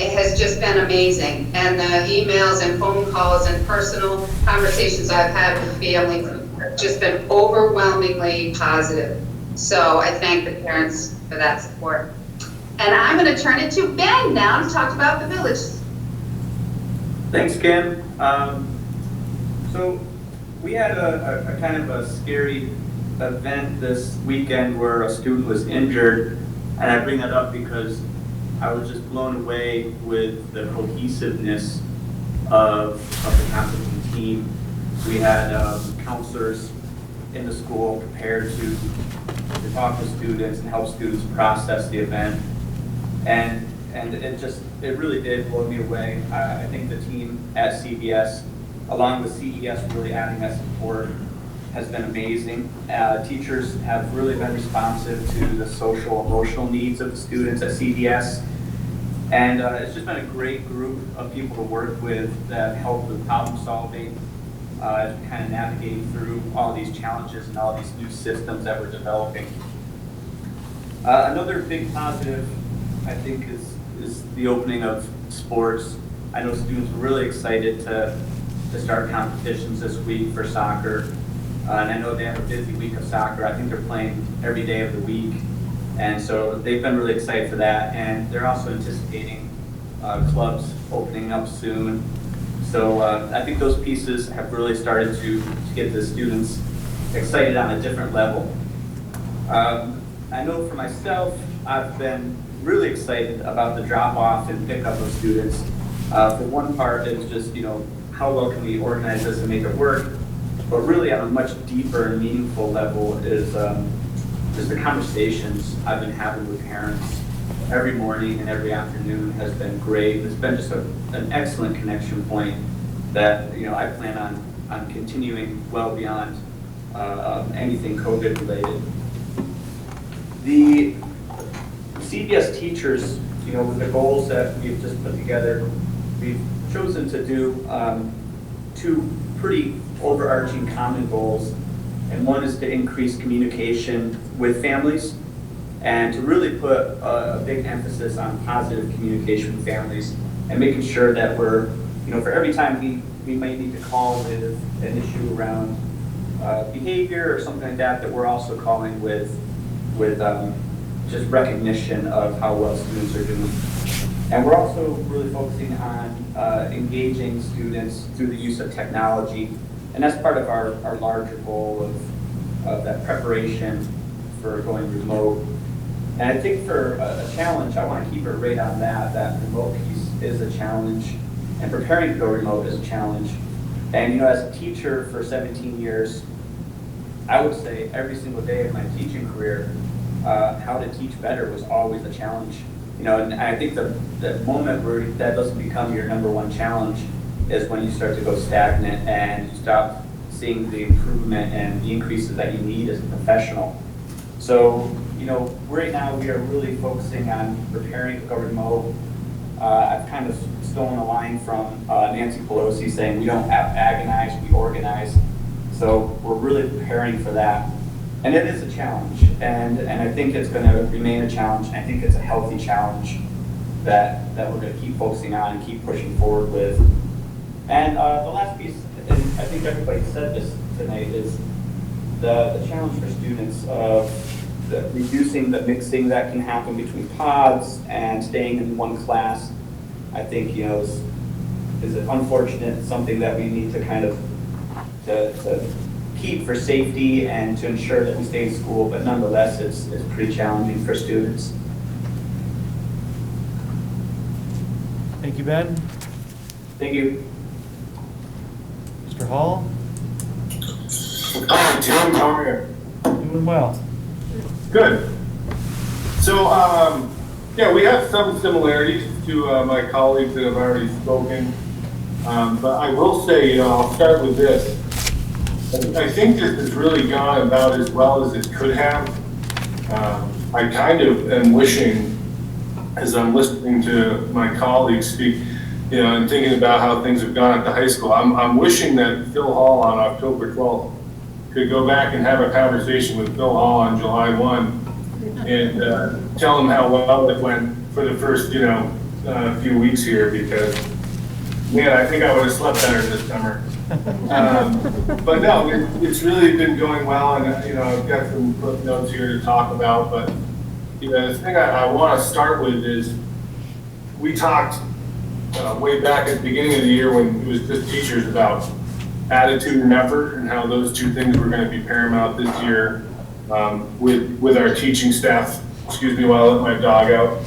it has just been amazing. And the emails and phone calls and personal conversations I've had with families have just been overwhelmingly positive. So I thank the parents for that support. And I'm going to turn it to Ben now to talk about the village. Thanks, Kim. So we had a kind of a scary event this weekend where a student was injured, and I bring that up because I was just blown away with the cohesiveness of the Castleton team. We had counselors in the school prepared to talk to students and help students process the event, and it really did blow me away. I think the team at CBS, along with CES really adding that support, has been amazing. Teachers have really been responsive to the social, emotional needs of the students at CBS. And it's just been a great group of people to work with that help with problem solving, as we kind of navigate through all these challenges and all these new systems that we're developing. Another big positive, I think, is the opening of sports. I know students were really excited to start competitions this week for soccer. And I know they have a busy week of soccer. I think they're playing every day of the week. And so they've been really excited for that. And they're also anticipating clubs opening up soon. So I think those pieces have really started to get the students excited on a different level. I know for myself, I've been really excited about the drop-off and pickup of students. For one part, it's just, how well can we organize this and make it work? But really on a much deeper and meaningful level is the conversations I've been having with parents every morning and every afternoon has been great. It's been just an excellent connection point that I plan on continuing well beyond anything COVID related. The CBS teachers, with the goals that we've just put together, we've chosen to do two pretty overarching common goals. And one is to increase communication with families and to really put a big emphasis on positive communication with families and making sure that we're, for every time we might need to call with an issue around behavior or something like that, that we're also calling with just recognition of how well students are doing. And we're also really focusing on engaging students through the use of technology. And that's part of our larger goal of that preparation for going remote. And I think for a challenge, I want to keep it right on that remote piece is a challenge, and preparing to go remote is a challenge. And as a teacher for 17 years, I would say every single day of my teaching career, how to teach better was always a challenge. And I think the moment where that doesn't become your number one challenge is when you start to go stagnant and you stop seeing the improvement and the increases that you need as a professional. So, right now we are really focusing on preparing to go remote. I've kind of stolen a line from Nancy Pelosi saying we don't agonize, we organize. So we're really preparing for that. And it is a challenge, and I think it's going to remain a challenge, and I think it's a healthy challenge that we're going to keep focusing on and keep pushing forward with. And the last piece, and I think everybody said this tonight, is the challenge for students of reducing the mixing that can happen between pods and staying in one class. I think, is unfortunate, something that we need to kind of to keep for safety and to ensure that we stay in school, but nonetheless, it's pretty challenging for students. Thank you, Ben. Thank you. Mr. Hall? Hi, Tim, how are you? Doing well. Good. So, we have some similarities to my colleagues that have already spoken. But I will say, I'll start with this. I think this has really gone about as well as it could have. I kind of am wishing, as I'm listening to my colleagues speak, and thinking about how things have gone at the high school, I'm wishing that Phil Hall on October 12th could go back and have a conversation with Phil Hall on July 1 and tell him how well it went for the first, few weeks here because, man, I think I would have slept better this summer. But no, it's really been going well, and you know, I've got some quick notes here to talk about. But you know, the thing I want to start with is we talked way back at the beginning of the year when it was just teachers about attitude and effort, and how those two things were going to be paramount this year with our teaching staff. Excuse me while I let my dog out.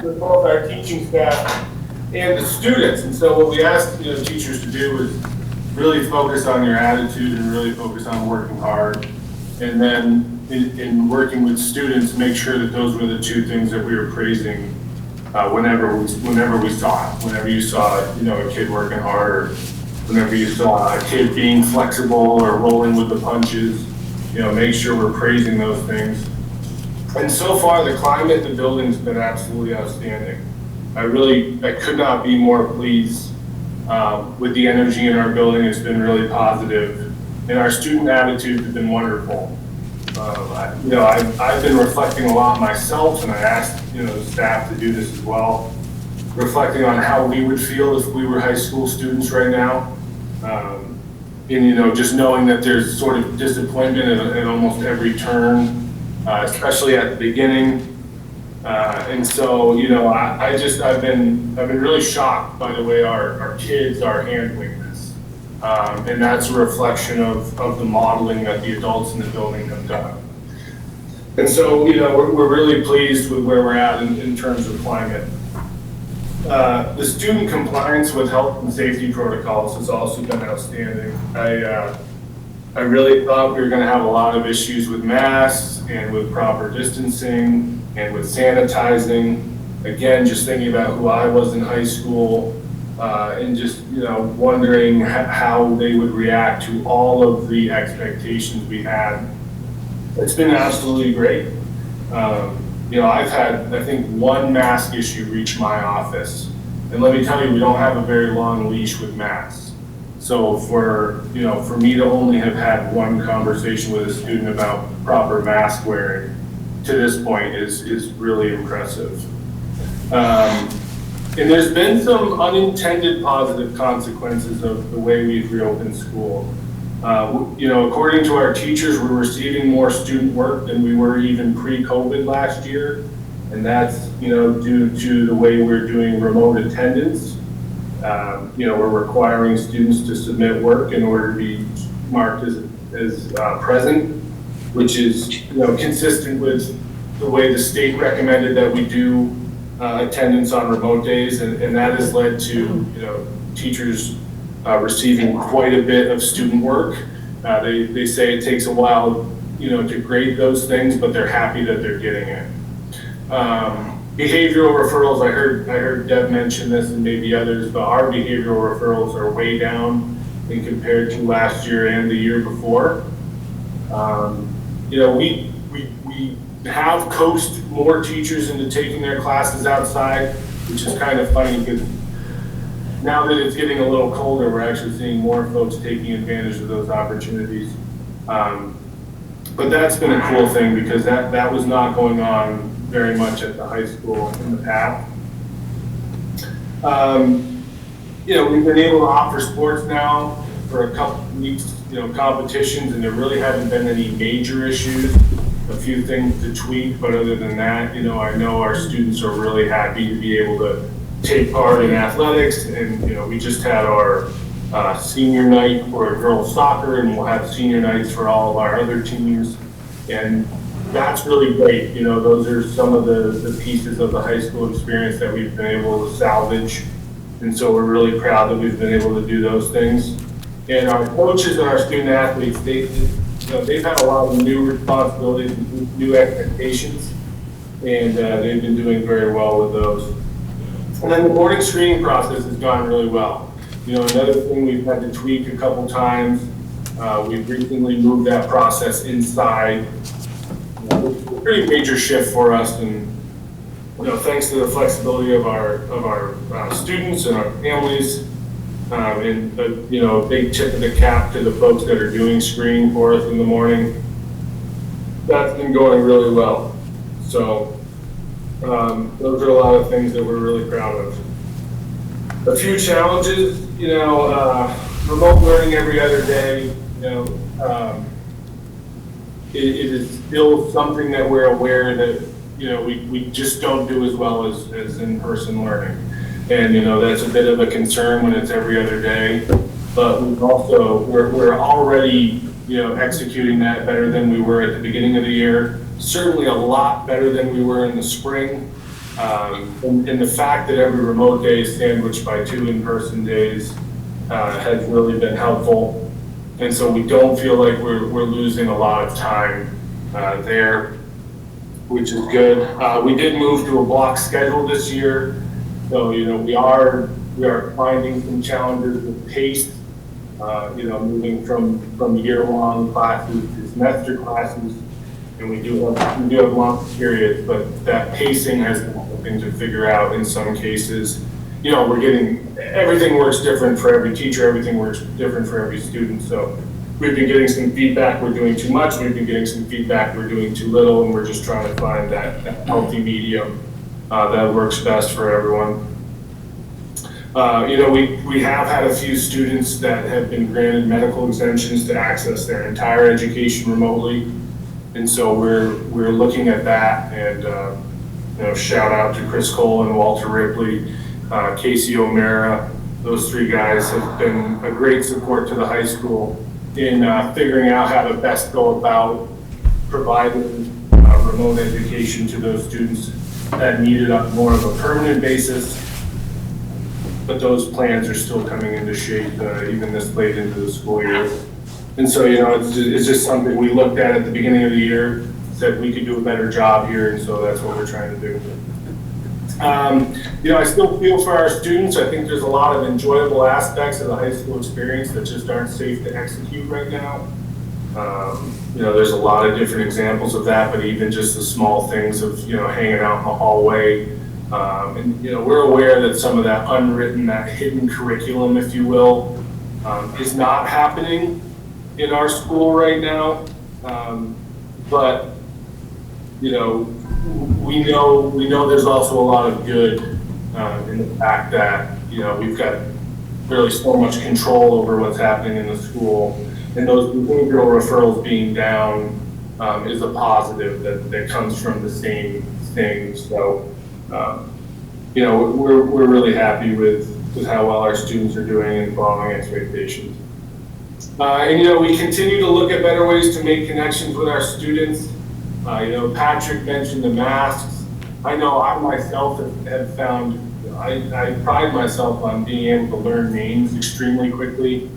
With both our teaching staff and the students. And so what we asked teachers to do was really focus on your attitude and really focus on working hard. And then in working with students, make sure that those were the two things that we were praising whenever we saw it. Whenever you saw a kid working hard, or whenever you saw a kid being flexible or rolling with the punches, make sure we're praising those things. And so far, the climate in the building's been absolutely outstanding. I could not be more pleased with the energy in our building. It's been really positive, and our student attitudes have been wonderful. I've been reflecting a lot myself, and I asked the staff to do this as well, reflecting on how we would feel if we were high school students right now, and just knowing that there's sort of disappointment at almost every turn. Especially at the beginning, and so I've been really shocked by the way our kids are handling this, and that's a reflection of the modeling that the adults in the building have done. And so we're really pleased with where we're at in terms of climate. The student compliance with health and safety protocols has also been outstanding. I really thought we were going to have a lot of issues with masks and with proper distancing and with sanitizing. Again, just thinking about who I was in high school and just, wondering how they would react to all of the expectations we had. It's been absolutely great. I've had, I think, one mask issue reach my office. And let me tell you, we don't have a very long leash with masks. So for me to only have had one conversation with a student about proper mask wearing to this point is really impressive. And there's been some unintended positive consequences of the way we've reopened school. According to our teachers, we're receiving more student work than we were even pre-COVID last year. And that's, due to the way we're doing remote attendance. We're requiring students to submit work in order to be marked as present, which is consistent with the way the state recommended that we do attendance on remote days, and that has led to teachers receiving quite a bit of student work. They say it takes a while to grade those things, but they're happy that they're getting it. Behavioral referrals, I heard Deb mention this and maybe others, but our behavioral referrals are way down in compared to last year and the year before. We have coached more teachers into taking their classes outside, which is kind of funny because now that it's getting a little colder, we're actually seeing more folks taking advantage of those opportunities. But that's been a cool thing because that was not going on very much at the high school in the past. We've been able to offer sports now for a couple of weeks, competitions, and there really haven't been any major issues. A few things to tweak, but other than that, I know our students are really happy to be able to take part in athletics, and we just had our senior night for girls soccer, and we'll have senior nights for all of our other teams, and that's really great. Those are some of the pieces of the high school experience that we've been able to salvage. And so we're really proud that we've been able to do those things. And our coaches and our student athletes, they've had a lot of new responsibilities, new expectations, and they've been doing very well with those. And then the boarding screening process has gone really well. Another thing we've had to tweak a couple times, we've recently moved that process inside. It's a pretty major shift for us, and thanks to the flexibility of our students and our families, and a big tip of the cap to the folks that are doing screening for us in the morning. That's been going really well. So Those are a lot of things that we're really proud of. A few challenges, remote learning every other day, it is still something that we're aware that, we just don't do as well as in-person learning. And, that's a bit of a concern when it's every other day. But we're already, executing that better than we were at the beginning of the year. Certainly a lot better than we were in the spring. And the fact that every remote day is sandwiched by 2 in-person days has really been helpful. And so we don't feel like we're losing a lot of time there, which is good. We did move to a block schedule this year. So, we are finding some challenges with pace, moving from year-long classes to semester classes. And we do have long periods, but that pacing has been something to figure out in some cases. Everything works different for every teacher, everything works different for every student. So we've been getting some feedback we're doing too much, we've been getting some feedback we're doing too little, and we're just trying to find that healthy medium that works best for everyone. We have had a few students that have been granted medical exemptions to access their entire education remotely. And so we're looking at that, and shout out to Chris Cole and Walter Ripley, Casey O'Mara. Those 3 guys have been a great support to the high school in figuring out how to best go about providing remote education to those students that need it on more of a permanent basis. But those plans are still coming into shape even this late into the school year. And so, it's just something we looked at the beginning of the year, said we could do a better job here, and so that's what we're trying to do. I still feel for our students. I think there's a lot of enjoyable aspects of the high school experience that just aren't safe to execute right now. There's a lot of different examples of that, but even just the small things of, hanging out in the hallway. We're aware that some of that unwritten, that hidden curriculum, if you will, is not happening in our school right now. But we know there's also a lot of good in the fact that, we've got really so much control over what's happening in the school. And those behavioral referrals being down is a positive that comes from the same thing. So, we're really happy with how well our students are doing and following expectations. And we continue to look at better ways to make connections with our students. Patrick mentioned the masks. I know I myself have found, I pride myself on being able to learn names extremely quickly.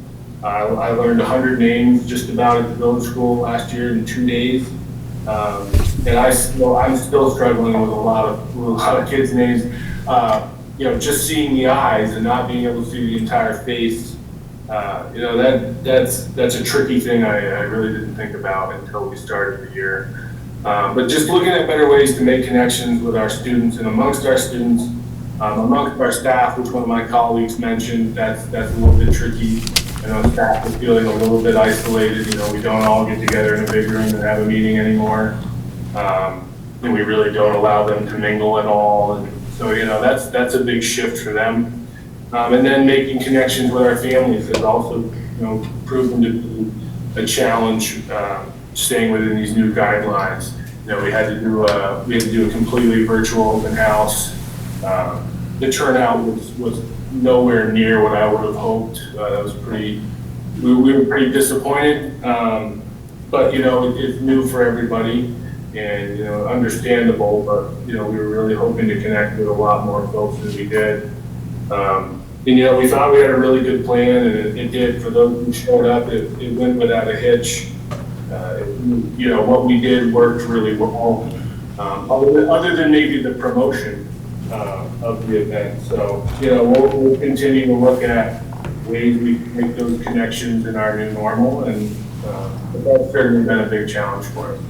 I learned 100 names just about at the village school last year in 2 days. And I'm still struggling with a lot of kids' names. Just seeing the eyes and not being able to see the entire face. That's a tricky thing I really didn't think about until we started the year. But just looking at better ways to make connections with our students and amongst our students, amongst our staff, which one of my colleagues mentioned, that's a little bit tricky. Staff is feeling a little bit isolated. We don't all get together in a big room and have a meeting anymore. And we really don't allow them to mingle at all. And so, that's a big shift for them. And then making connections with our families has also, proven to be a challenge, staying within these new guidelines. We had to do a completely virtual open house. The turnout was nowhere near what I would have hoped. That was we were pretty disappointed. But it's new for everybody and understandable. But we were really hoping to connect with a lot more folks than we did. And we thought we had a really good plan, and it did. For those who showed up, it went without a hitch. What we did worked really well, other than maybe the promotion of the event. So, we'll continue to look at ways we can make those connections in our new normal, and but that's certainly been a big challenge for us.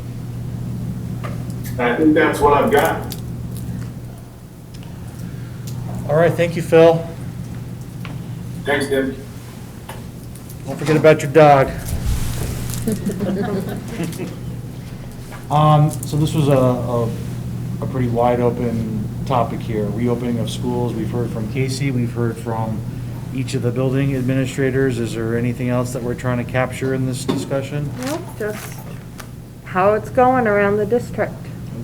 I think that's what I've got. All right, thank you, Phil. Thanks, Tim. Don't forget about your dog. So this was a a pretty wide open topic here. Reopening of schools, we've heard from Casey, we've heard from each of the building administrators. Is there anything else that we're trying to capture in this discussion? Nope, just how it's going around the district.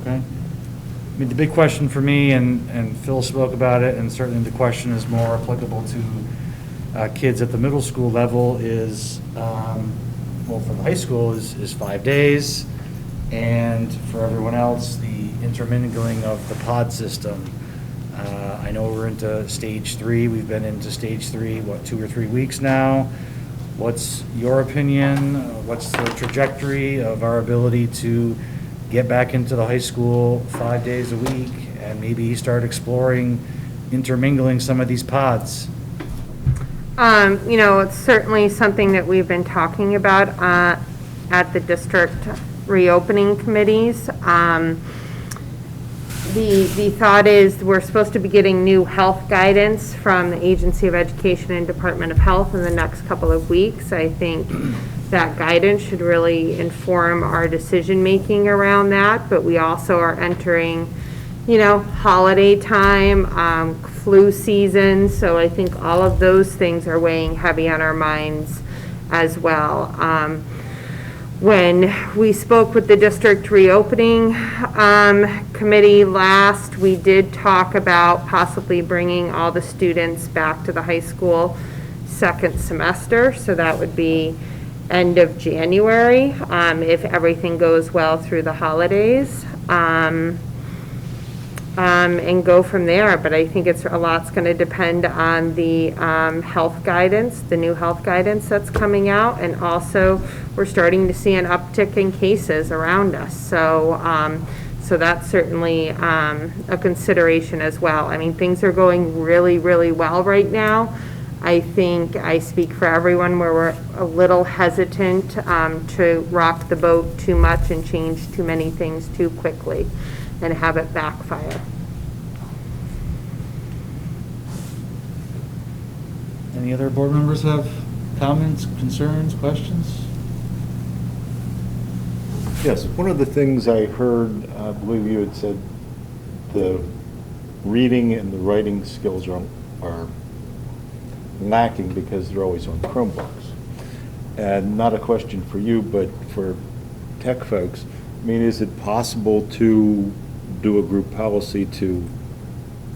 Okay. I mean, the big question for me, and Phil spoke about it, and certainly the question is more applicable to kids at the middle school level is, well, for the high school is 5 days, and for everyone else, the intermingling of the pod system. I know we're into stage 3. We've been into stage 3, 2 or 3 weeks now. What's your opinion? What's the trajectory of our ability to get back into the high school 5 days a week and maybe start exploring intermingling some of these pods? You know, it's certainly something that we've been talking about at the district reopening committees. The thought is we're supposed to be getting new health guidance from the Agency of Education and Department of Health in the next couple of weeks. I think that guidance should really inform our decision-making around that, but we also are entering, you know, holiday time, flu season, so I think all of those things are weighing heavy on our minds as well. When we spoke with the district reopening committee last, we did talk about possibly bringing all the students back to the high school second semester, so that would be end of January, if everything goes well through the holidays, and go from there. But I think a lot's going to depend on the health guidance, the new health guidance that's coming out, and also we're starting to see an uptick in cases around us. So, so that's certainly a consideration as well. I mean, things are going really, really well right now. I think I speak for everyone where we're a little hesitant to rock the boat too much and change too many things too quickly and have it backfire. Any other board members have comments, concerns, questions? Yes, one of the things I heard, I believe you had said, the reading and the writing skills are lacking because they're always on Chromebooks. And not a question for you, but for tech folks, I mean, is it possible to do a group policy to,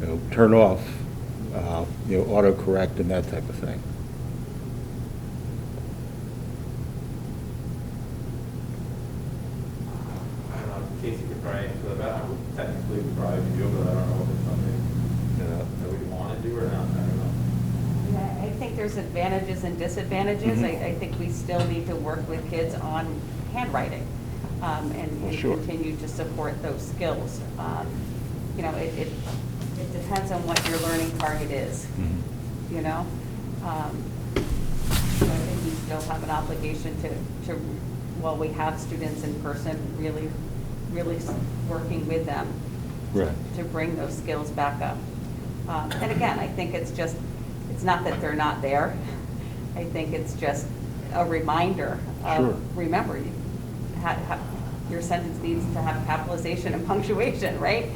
you know, turn off, you know, autocorrect and that type of thing? I don't know, Casey could probably answer that. Technically, we probably could do it, but I don't know if it's something that we want to do or not. I don't know. Yeah, I think there's advantages and disadvantages. I think we still need to work with kids on handwriting and Sure. continue to support those skills. You know, it depends on what your learning target is, you know? So I think we still have an obligation to, while we have students in person, really working with them to bring those skills back up. And again, I think it's not that they're not there. I think it's just a reminder of, remember, your sentence needs to have capitalization and punctuation, right?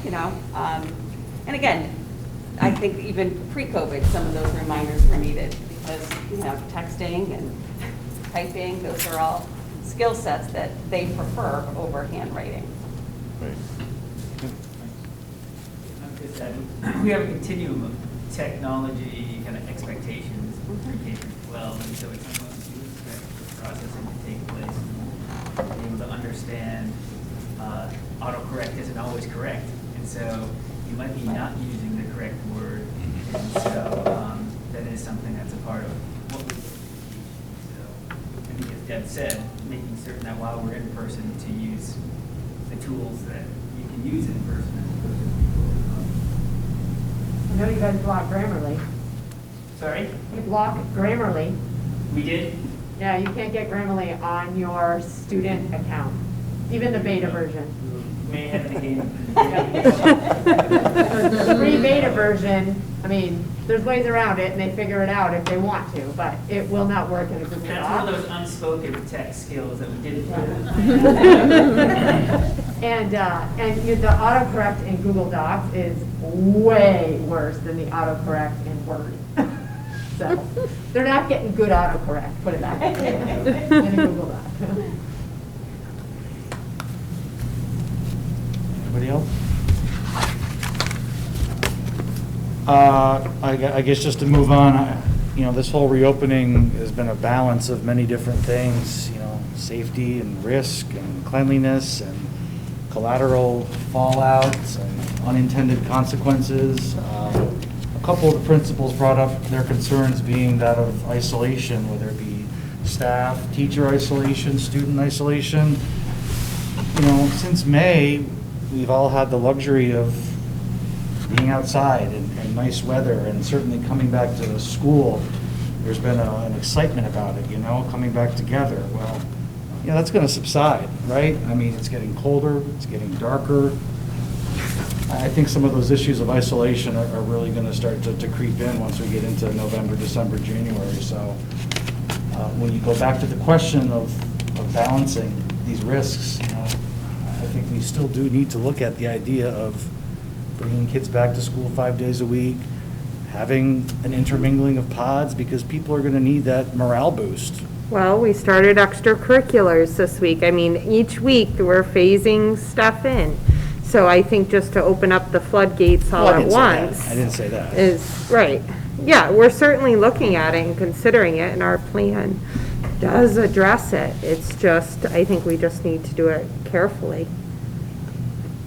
You know, and again, I think even pre-COVID, some of those reminders were needed because, you know, texting and typing, those are all skill sets that they prefer over handwriting. Right. We have a continuum of technology kind of expectations for K through 12, and so it's almost you expect the processing to take place, being able to understand autocorrect isn't always correct, and so you might be not using the correct word, and so that is something that's a part of what we do. So I think as Deb said, making certain that while we're in person to use the tools that you can use in person as opposed to people. I know you guys blocked Grammarly. Sorry? You blocked Grammarly. We did? Yeah, you can't get Grammarly on your student account, even the beta version. May have the game. The free beta version, I mean, there's ways around it, and they figure it out if they want to, but it will not work in a Google That's Doc. one of those unspoken tech skills that we didn't. And the autocorrect in Google Docs is way worse than the autocorrect in Word. So, they're not getting good autocorrect, put it that way, in a Google Doc. Anybody else? I guess just to move on, this whole reopening has been a balance of many different things, safety and risk and cleanliness and collateral fallout and unintended consequences. A couple of the principals brought up their concerns being that of isolation, whether it be staff, teacher isolation, student isolation. Since May, we've all had the luxury of being outside and nice weather, and certainly coming back to school, there's been an excitement about it, coming back together. Well, that's going to subside, right? I mean, it's getting colder, it's getting darker. I think some of those issues of isolation are really going to start to creep in once we get into November, December, January. So when you go back to the question of balancing these risks, I think we still do need to look at the idea of bringing kids back to school 5 days a week, having an intermingling of pods, because people are going to need that morale boost. Well, we started extracurriculars this week. I mean, each week we're phasing stuff in. So I think just to open up the floodgates all at once. I didn't say that. Is, right. Yeah, we're certainly looking at it and considering it, and our plan does address it. It's just, I think we just need to do it carefully.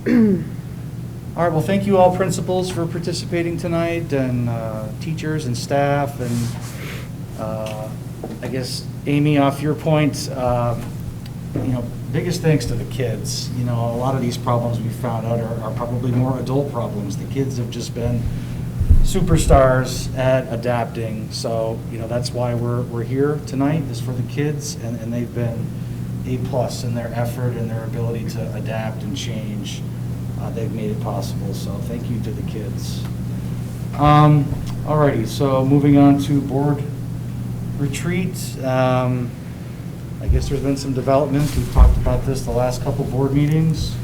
All right, well, thank you all principals for participating tonight, and teachers and staff, and I guess, Amy, off your point, biggest thanks to the kids. A lot of these problems we found out are probably more adult problems. The kids have just been superstars at adapting, so, that's why we're here tonight, is for the kids, and they've been A+ in their effort and their ability to adapt and change. They've made it possible, so thank you to the kids. Alrighty, so moving on to board retreat. I guess there's been some developments. We've talked about this the last couple board meetings.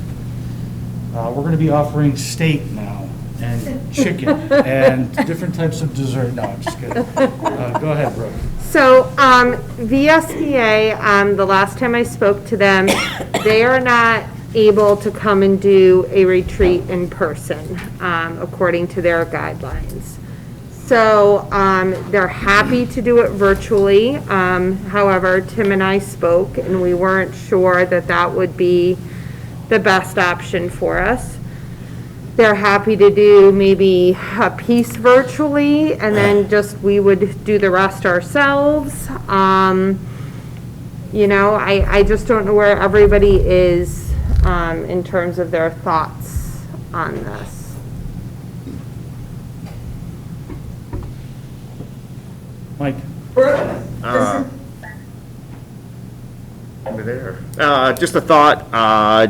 We're going to be offering steak now, and chicken, and different types of dessert. No, I'm just kidding. Go ahead, Brooke. So VSBA, the last time I spoke to them, they are not able to come and do a retreat in person, according to their guidelines. So they're happy to do it virtually. However, Tim and I spoke, and we weren't sure that that would be the best option for us. They're happy to do maybe a piece virtually, and then just we would do the rest ourselves. I just don't know where everybody is in terms of their thoughts on this. Mike? Over there. Just a thought,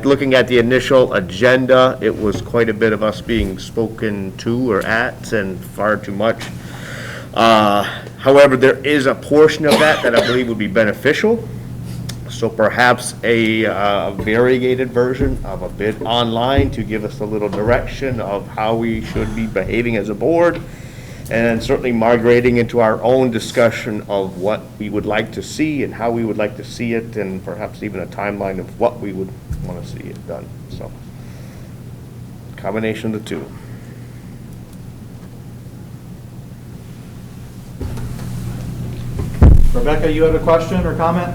looking at the initial agenda, it was quite a bit of us being spoken to or at, and far too much. However, there is a portion of that I believe would be beneficial. So perhaps a variegated version of a bit online to give us a little direction of how we should be behaving as a board, and certainly migrating into our own discussion of what we would like to see and how we would like to see it, and perhaps even a timeline of what we would want to see it done. So, combination of the two. Rebecca, you had a question or comment?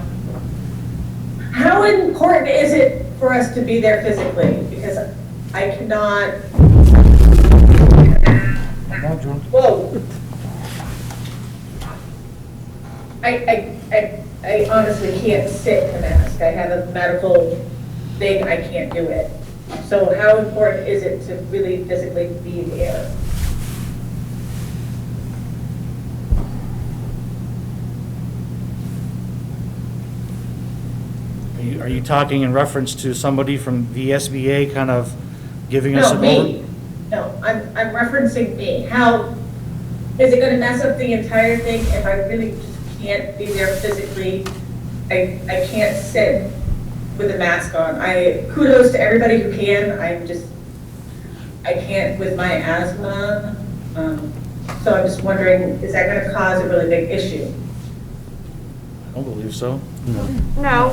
How important is it for us to be there physically? Because I cannot. Whoa. I honestly can't sit in a mask. I have a medical thing, I can't do it. So how important is it to really physically be there? Are you talking in reference to somebody from the SBA kind of giving us an overview? No, I'm referencing me. How Is it gonna mess up the entire thing if I really just can't be there physically? I can't sit with a mask on. Kudos to everybody who can, I can't with my asthma. So I'm just wondering, is that gonna cause a really big issue? I don't believe so. No,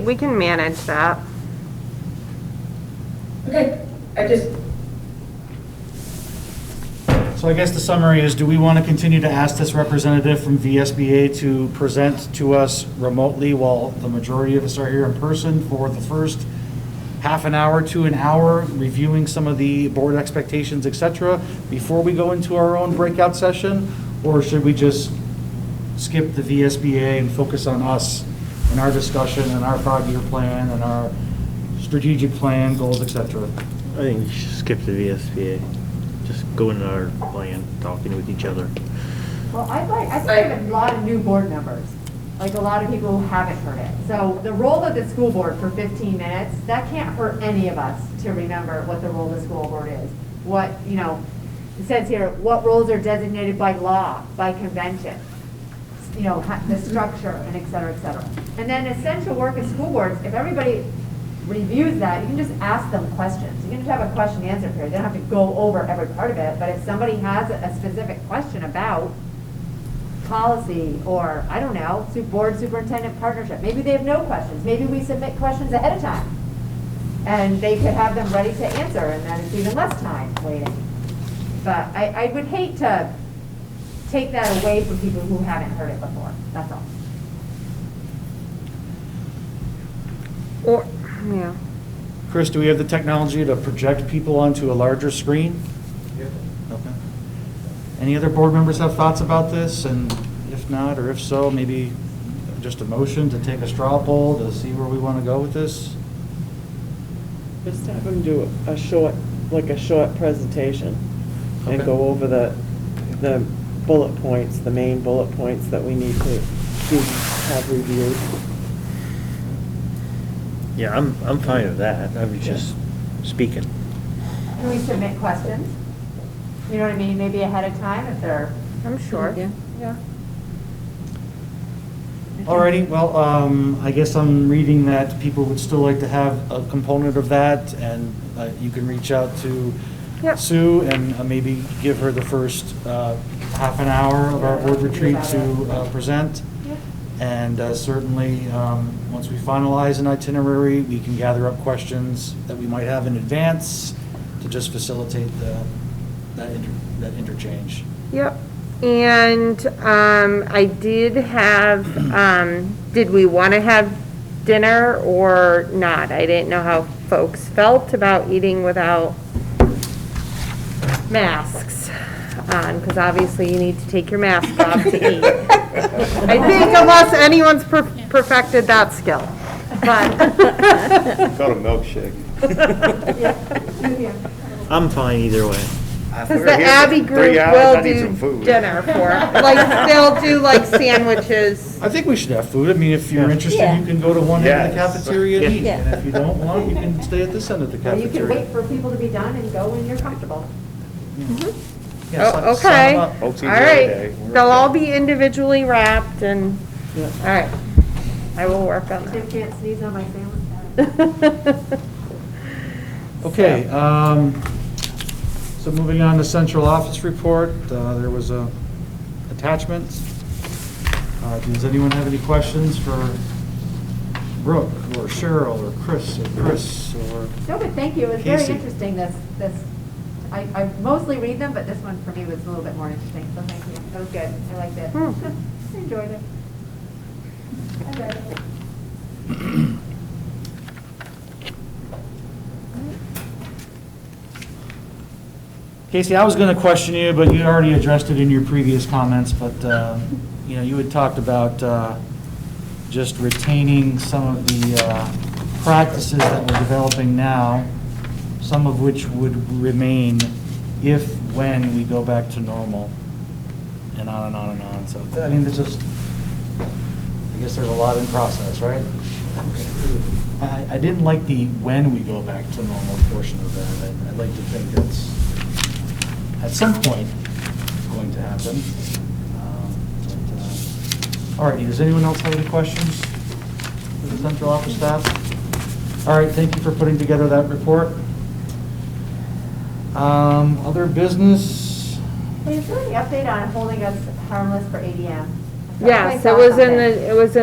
we can manage that. Okay, So I guess the summary is, do we want to continue to ask this representative from VSBA to present to us remotely while the majority of us are here in person for the first half an hour to an hour, reviewing some of the board expectations, et cetera, before we go into our own breakout session? Or should we just skip the VSBA and focus on us and our discussion and our 5-year plan and our strategic plan, goals, et cetera? I think we should skip the VSBA. Just go into our plan, talking with each other. Well, I have a lot of new board members, like a lot of people who haven't heard it. So the role of the school board for 15 minutes, that can't hurt any of us to remember what the role of the school board is. What, it says here, what roles are designated by law, by convention, the structure, and et cetera, et cetera. And then essential work of school boards, if everybody reviews that, you can just ask them questions. You can just have a question and answer period. They don't have to go over every part of it, but if somebody has a specific question about policy or, I don't know, board superintendent partnership, maybe they have no questions. Maybe we submit questions ahead of time and they could have them ready to answer, and then it's even less time waiting. But I would hate to take that away from people who haven't heard it before. That's all. Or, yeah. Chris, do we have the technology to project people onto a larger screen? Okay. Any other board members have thoughts about this? And if not, or if so, maybe just a motion to take a straw poll to see where we want to go with this? Just have them do a short presentation and Okay. go over the bullet points, the main bullet points that we need to have reviewed. Yeah, I'm fine with that. I was just speaking. Can we submit questions? You know what I mean? Maybe ahead of time if they're. I'm sure. Yeah. Alrighty, well, I guess I'm reading that people would still like to have a component of that, and you can reach out to Sue and maybe give her the first half an hour of our board retreat to present. And certainly, once we finalize an itinerary, we can gather up questions that we might have in advance to just facilitate that interchange. Yep. And I did have, did we want to have dinner or not? I didn't know how folks felt about eating without masks on, because obviously you need to take your mask off to eat. I think unless anyone's perfected that skill. But Got a milkshake. I'm fine either way. Because the Abbey group will do dinner for, they'll do sandwiches. I think we should have food. I mean, if you're interested, you can go to one end of the cafeteria and eat. And if you don't want, you can stay at this end of the Or you cafeteria. can wait for people to be done and go when you're comfortable. Yeah, Oh, okay. sign 'em up. All right. They'll all be individually wrapped and, all right. I will work on Tim that. can't sneeze on my sandwich. Okay, so moving on to central office report, there was a attachment. Does anyone have any questions for Brooke or Cheryl or Chris or? No, but thank you. It was very Casey. interesting, this. I mostly read them, but this one for me was a little bit more interesting, so thank you. That was good. I liked it. I enjoyed it. I read it. Casey, I was going to question you, but you already addressed it in your previous comments, but, you had talked about just retaining some of the practices that we're developing now, some of which would remain when we go back to normal, and on and on and on. So, I mean, I guess there's a lot in process, right? I didn't like the when we go back to normal portion of that. I'd like to think that's, at some point, going to happen. All right, does anyone else have any questions for the central office staff? All right, thank you for putting together that report. Other business? Is there any update on holding us harmless for ADM? Yes, it was in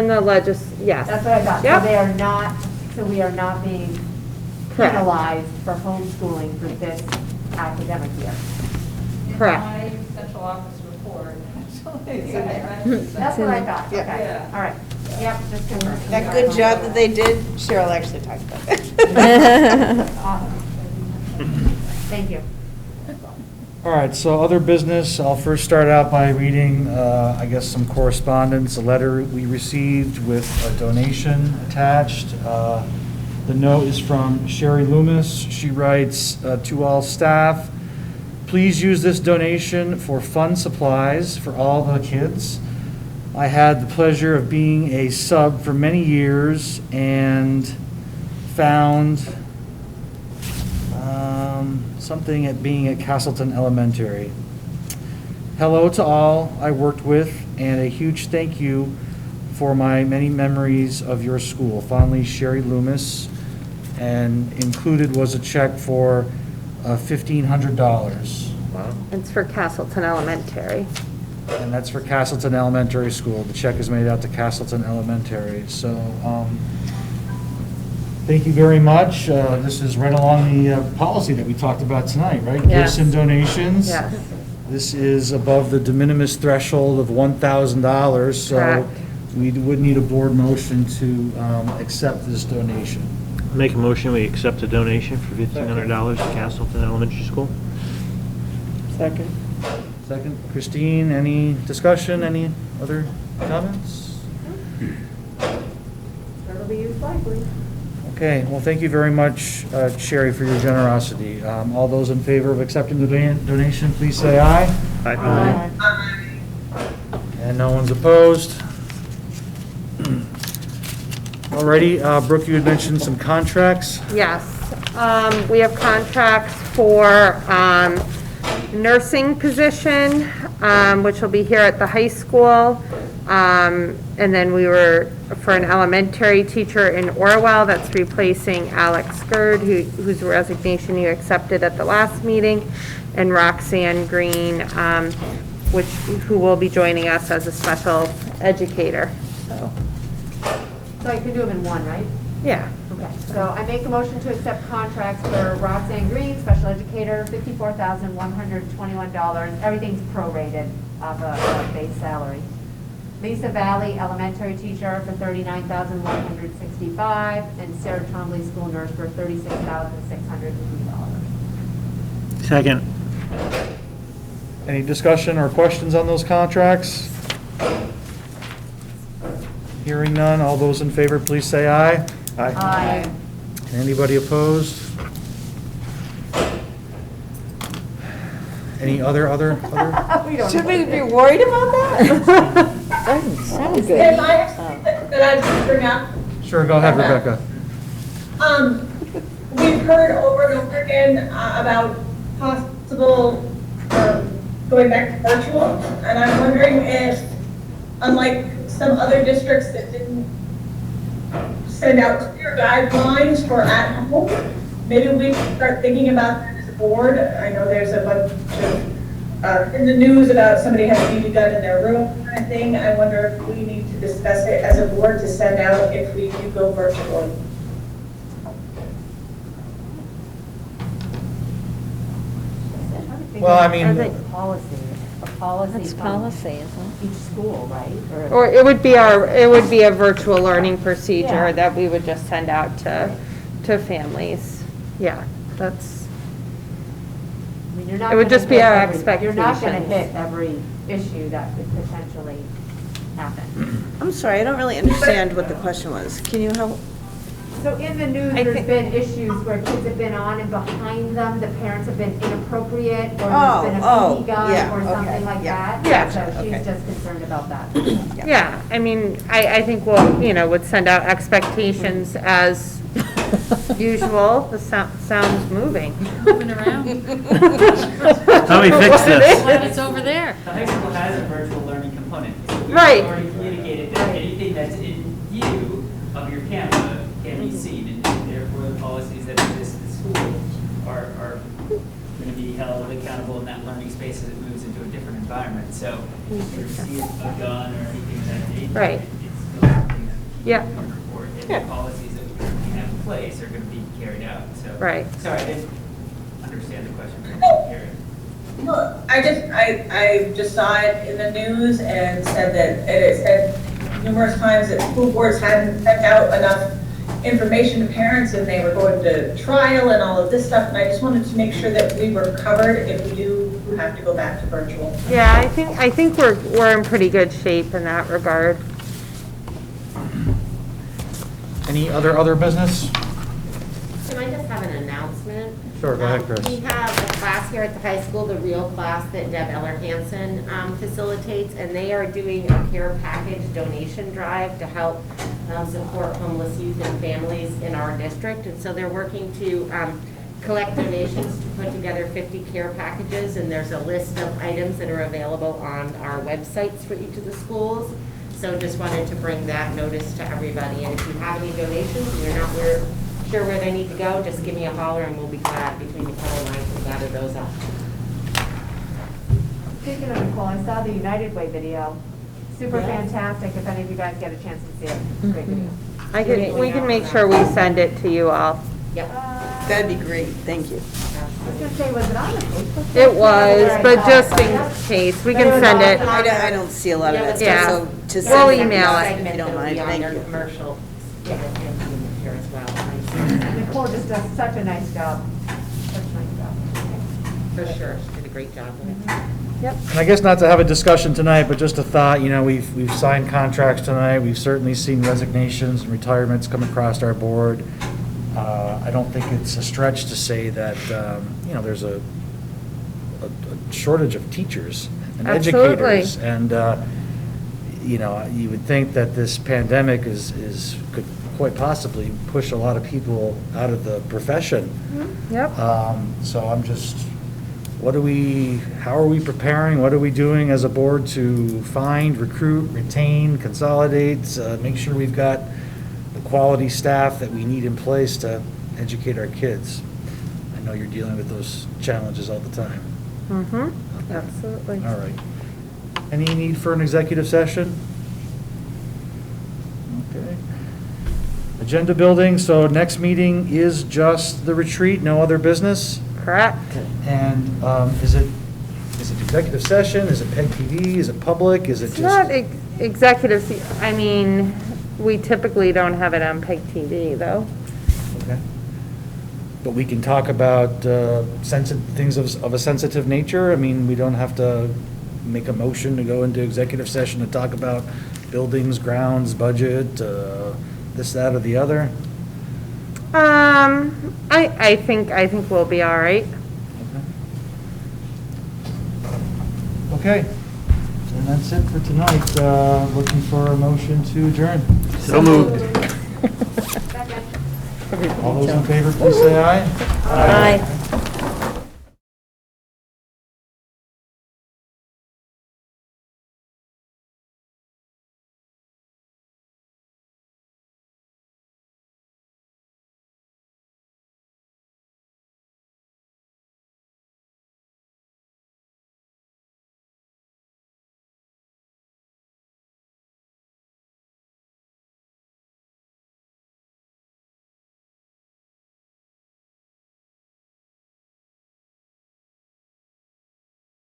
the, yes. That's what I thought. Yep. So we are not being Correct. penalized for homeschooling for this academic year. Correct. In my central office report, actually. That's what I thought, okay, Yeah. all right. Yep, just confirm. That good job that they did, Cheryl actually talked about that. Awesome. Thank you. All right, so other business, I'll first start out by reading, I guess, some correspondence, a letter we received with a donation attached. The note is from Sherry Loomis. She writes, to all staff, please use this donation for fun supplies for all the kids. I had the pleasure of being a sub for many years and found something at being at Castleton Elementary. Hello to all I worked with, and a huge thank you for my many memories of your school. Fondly, Sherry Loomis. And included was a check for $1,500. Wow. It's for Castleton Elementary. And that's for Castleton Elementary School. The check is made out to Castleton Elementary. So, thank you very much. This is right along the policy that we talked about tonight, right? Yes. Gifts and donations. Yes. This is above the de minimis threshold of $1,000, so Correct. we would need a board motion to accept this donation. Make a motion, we accept a donation for $1,500 to Castleton Elementary School. Second. Second, Christine, any discussion, any other comments? It'll be used wisely. Okay, well, thank you very much, Sherry, for your generosity. All those in favor of accepting the donation, please say aye. Aye. And no one's opposed. Alrighty, Brooke, you had mentioned some contracts. Yes, we have contracts for nursing position, which will be here at the high school. And then we were for an elementary teacher in Orwell that's replacing Alex Gerd, whose resignation you accepted at the last meeting, and Roxanne Green, who will be joining us as a special educator. So you can do them in one, right? Yeah. Okay, so I make a motion to accept contracts for Roxanne Green, special educator, $54,121. Everything's prorated of a base salary. Lisa Valley, elementary teacher, for $39,165, and Sarah Trombley, school nurse, for $36,603. Second. Any discussion or questions on those contracts? Hearing none, all those in favor, please say aye. Aye. Anybody opposed? Any other? We don't Should know. we be worried about that? Doesn't sound good. If I have something that I just bring up, Sure, go ahead, Rebecca. we've heard over and over again about possible going back to virtual, and I'm wondering if, unlike some other districts that didn't send out clear guidelines for at home, maybe we should start thinking about that as a board. I know there's a bunch of, in the news about somebody has a BB gun in their room kind of thing. I wonder if we need to discuss it as a board to send out if we do go virtual. Well, I mean- I think policy, a policy. That's from policy, isn't it? Each school, right? Or it would be a virtual learning procedure Yeah. that we would just send out to families. Yeah, that's, I mean, you're not It would gonna just be hit our You're not gonna expectations. hit every issue that could potentially happen. I'm sorry, I don't really understand what the question was. Can you help? So in the news, there's been issues where kids have been on and behind them, the parents have been inappropriate, or there's been a Oh, BB gun yeah, or okay, something like yeah. that. Yeah. So she's Okay. just concerned about that. yeah, I mean, I think we'll, would send out expectations as usual. The sound's moving. Moving around. How do we fix this? It's over there. The high school has a virtual learning component. So we've Right. already communicated that anything that's in view of your camera can be seen, and therefore the policies that exist at school are going to be held accountable in that learning space as it moves into a different environment. So if you see a gun or anything of that nature, Right. it's still something that Yeah. you can report, and the policies that we currently have in place are going to be carried out. So, Right. sorry, I didn't understand the question from Karen. Well, I just saw it in the news and said that it said numerous times that school boards hadn't sent out enough information to parents and they were going to trial and all of this stuff. And I just wanted to make sure that we were covered if we do have to go back to virtual. Yeah, I think we're in pretty good shape in that regard. Any other business? Can I just have an announcement? Sure, go ahead, Chris. We have a class here at the high school, the real class that Deb Eller-Hansen facilitates, and they are doing a care package donation drive to help support homeless youth and families in our district. And so they're working to collect donations to put together 50 care packages, and there's a list of items that are available on our websites for each of the schools. So just wanted to bring that notice to everybody. And if you have any donations and you're not sure where they need to go, just give me a holler and we'll be glad, between Nicole and I, to gather those up. Speaking of Nicole, I saw the United Way video. Super Yeah. fantastic, if any of you guys get a chance to see it. Great video. We can make sure we send it to you all. Yep. That'd be great, thank you. I was gonna say, was it on the Facebook? page? It was, Yeah, but I just saw it. in case, we But can was send it. on- I don't see a lot of that Yeah. stuff, so to We'll send email it. if you don't mind, thank you. Commercial, yeah, here as well. Nicole just does such a nice job. Such a nice job. For sure, she did a great job with it. Yep. And I guess not to have a discussion tonight, but just a thought, we've signed contracts tonight, we've certainly seen resignations and retirements come across our board. I don't think it's a stretch to say that, there's a shortage of teachers and Absolutely. educators. And, you would think that this pandemic could quite possibly push a lot of people out of the profession. Yep. So I'm just, how are we preparing, what are we doing as a board to find, recruit, retain, consolidate, make sure we've got the quality staff that we need in place to educate our kids? I know you're dealing with those challenges all the time. Mm-hmm, absolutely. All right. Any need for an executive session? Okay. Agenda building, so next meeting is just the retreat, no other business? Correct. And is it executive session? Is it PEG TV? Is it public? Is it It's just? not executive, we typically don't have it on PEG TV, though. Okay. But we can talk about things of a sensitive nature? We don't have to make a motion to go into executive session to talk about buildings, grounds, budget, this, that, or the other? I think we'll be all right. Okay. And that's it for tonight. Looking for a motion to adjourn. So moved. All those in favor, please say aye. Aye.